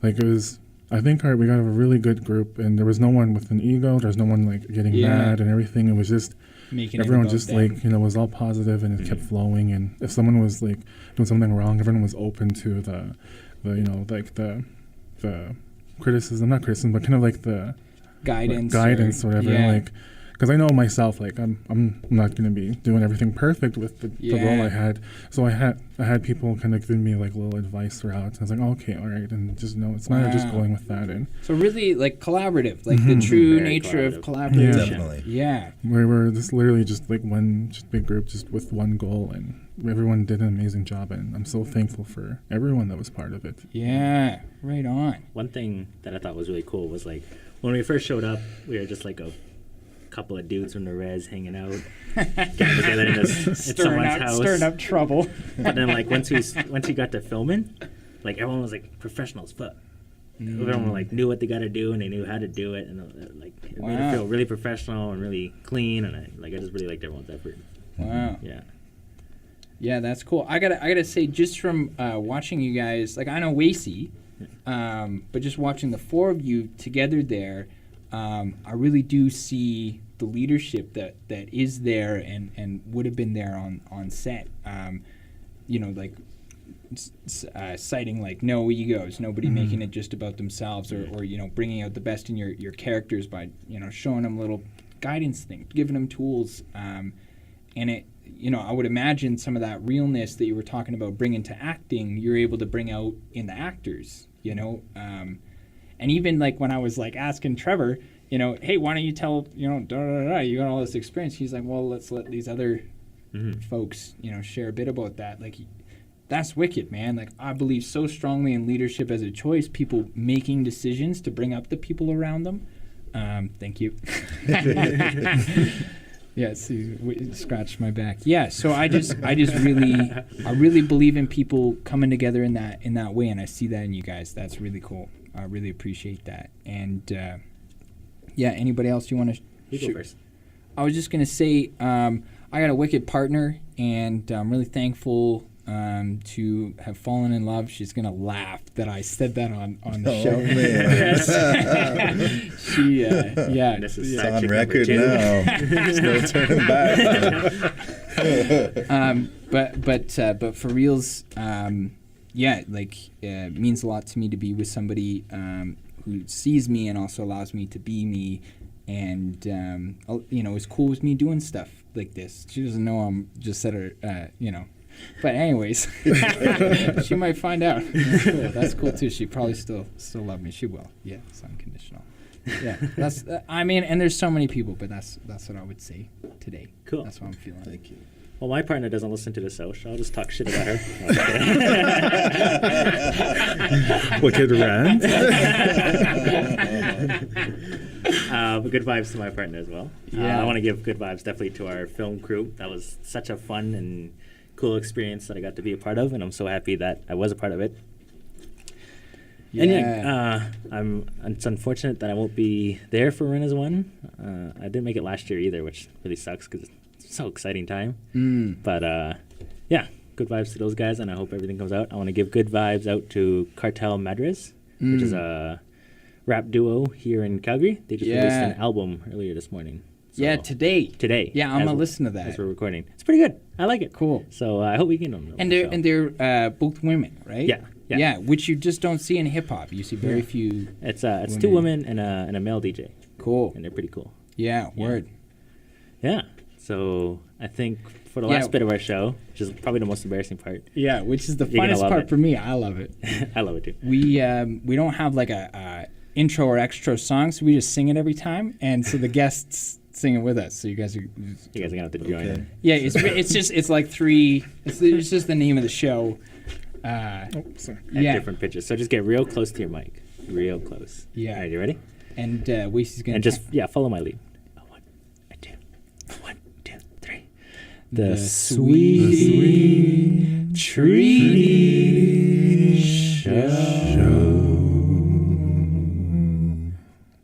like it was. I think we got a really good group, and there was no one with an ego. There's no one like getting mad and everything. It was just Making everyone it just them. like, you know, was all positive, and it kept flowing. And if someone was like doing something wrong, everyone was open to the you know, like the criticism, not criticism, but kind of like the guidance, or whatever. Yeah. Like, because I know myself, like I'm not going to be doing everything perfect with the role I had. So I had people kind of giving me like little advice throughout. And I was like, okay, all right, and just know it's not just going with that. And So really like collaborative, like the true Very nature of collaborative. collaboration. Definitely. Yeah. we were just literally just like one just big group, just with one goal, and everyone did an amazing job. And I'm so thankful for everyone that was part of it. Yeah. Right on. One thing that I thought was really cool was like when we first showed up, we were just like a couple of dudes from the res hanging out, getting together in at someone's house. Stirring up trouble. But then like once we got to filming, like everyone was like professional as fuck. Everyone like knew what they got to do, and they knew how to do it, and like it made it feel really professional and really clean, and I just really liked everyone's effort. Wow. Yeah. Yeah, that's cool. I gotta say, just from watching you guys, like I know Wacey, but just watching the four of you together there, I really do see the leadership that is there and would have been there on set. You know, like citing like no egos, nobody making it just about themselves, or bringing out the best in your characters by showing them little guidance things, giving them tools, and it. I would imagine some of that realness that you were talking about bringing to acting, you're able to bring out in the actors, and even like when I was like asking Trevor, hey, why don't you tell, you got all this experience. He's like, well, let's let these other folks, share a bit about that. Like, that's wicked, man. Like, I believe so strongly in leadership as a choice, people making decisions to bring up the people around them. Thank you. Yeah, see, scratched my back. Yeah, so I really believe in people coming together in that way, and I see that in you guys. That's really cool. I really appreciate that. And anybody else you want to? You go first. I was just gonna say, I got a wicked partner, and I'm really thankful to have fallen in love. She's gonna laugh that I said that on the show. Man. It's on record now. There's no turning back. But for reals, means a lot to me to be with somebody who sees me and also allows me to be me, and is cool with me doing stuff like this. She doesn't know I'm just at her, But anyways, she might find out. That's cool too. She probably still love me. She will. Yeah, it's unconditional. Yeah, that's. And there's so many people, but that's what I would say today. Cool. That's what I'm feeling. Thank you. Well, my partner doesn't listen to the show, so I'll just talk shit about her. Wicked rant. But good vibes to my partner as well. Yeah. I want to give good vibes definitely to our film crew. That was such a fun and cool experience that I got to be a part of, and I'm so happy that I was a part of it. Yeah. And it's unfortunate that I won't be there for Run as One. I didn't make it last year either, which really sucks because it's so exciting time. But good vibes to those guys, and I hope everything comes out. I want to give good vibes out to Cartel Madres, which is a rap duo here in Calgary. They just released an album earlier this morning. So today. Yeah, I'm gonna listen to that as we're recording. It's pretty good. I like it. Cool. So I hope we can. And they're both women, right? Yeah. Which you just don't see in hip hop. You see very few. It's two women and a male DJ. Cool. And they're pretty cool. Yeah. Word. Yeah. So I think for the last bit of our show, which is probably the most embarrassing part. Yeah, which is the You're funnest part for me. I love it. I love it too. We don't have like a intro or extra song, so we just sing it every time, and so the guests sing it with us. So you guys are gonna have to join in. Yeah, it's like three. It's just the name of the show. At different pitches. So just get real close to your mic, real close. Yeah. All right, you ready? And Wacey's gonna. And just follow my lead. 1, 2, 1, 2, 3. The Sweety Treaty Show.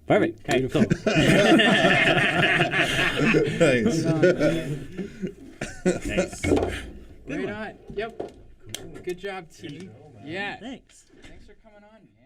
Perfect. All right, cool. Nice. Right on. Yep. Good job, team. Yeah. Thanks. Thanks for coming on, man.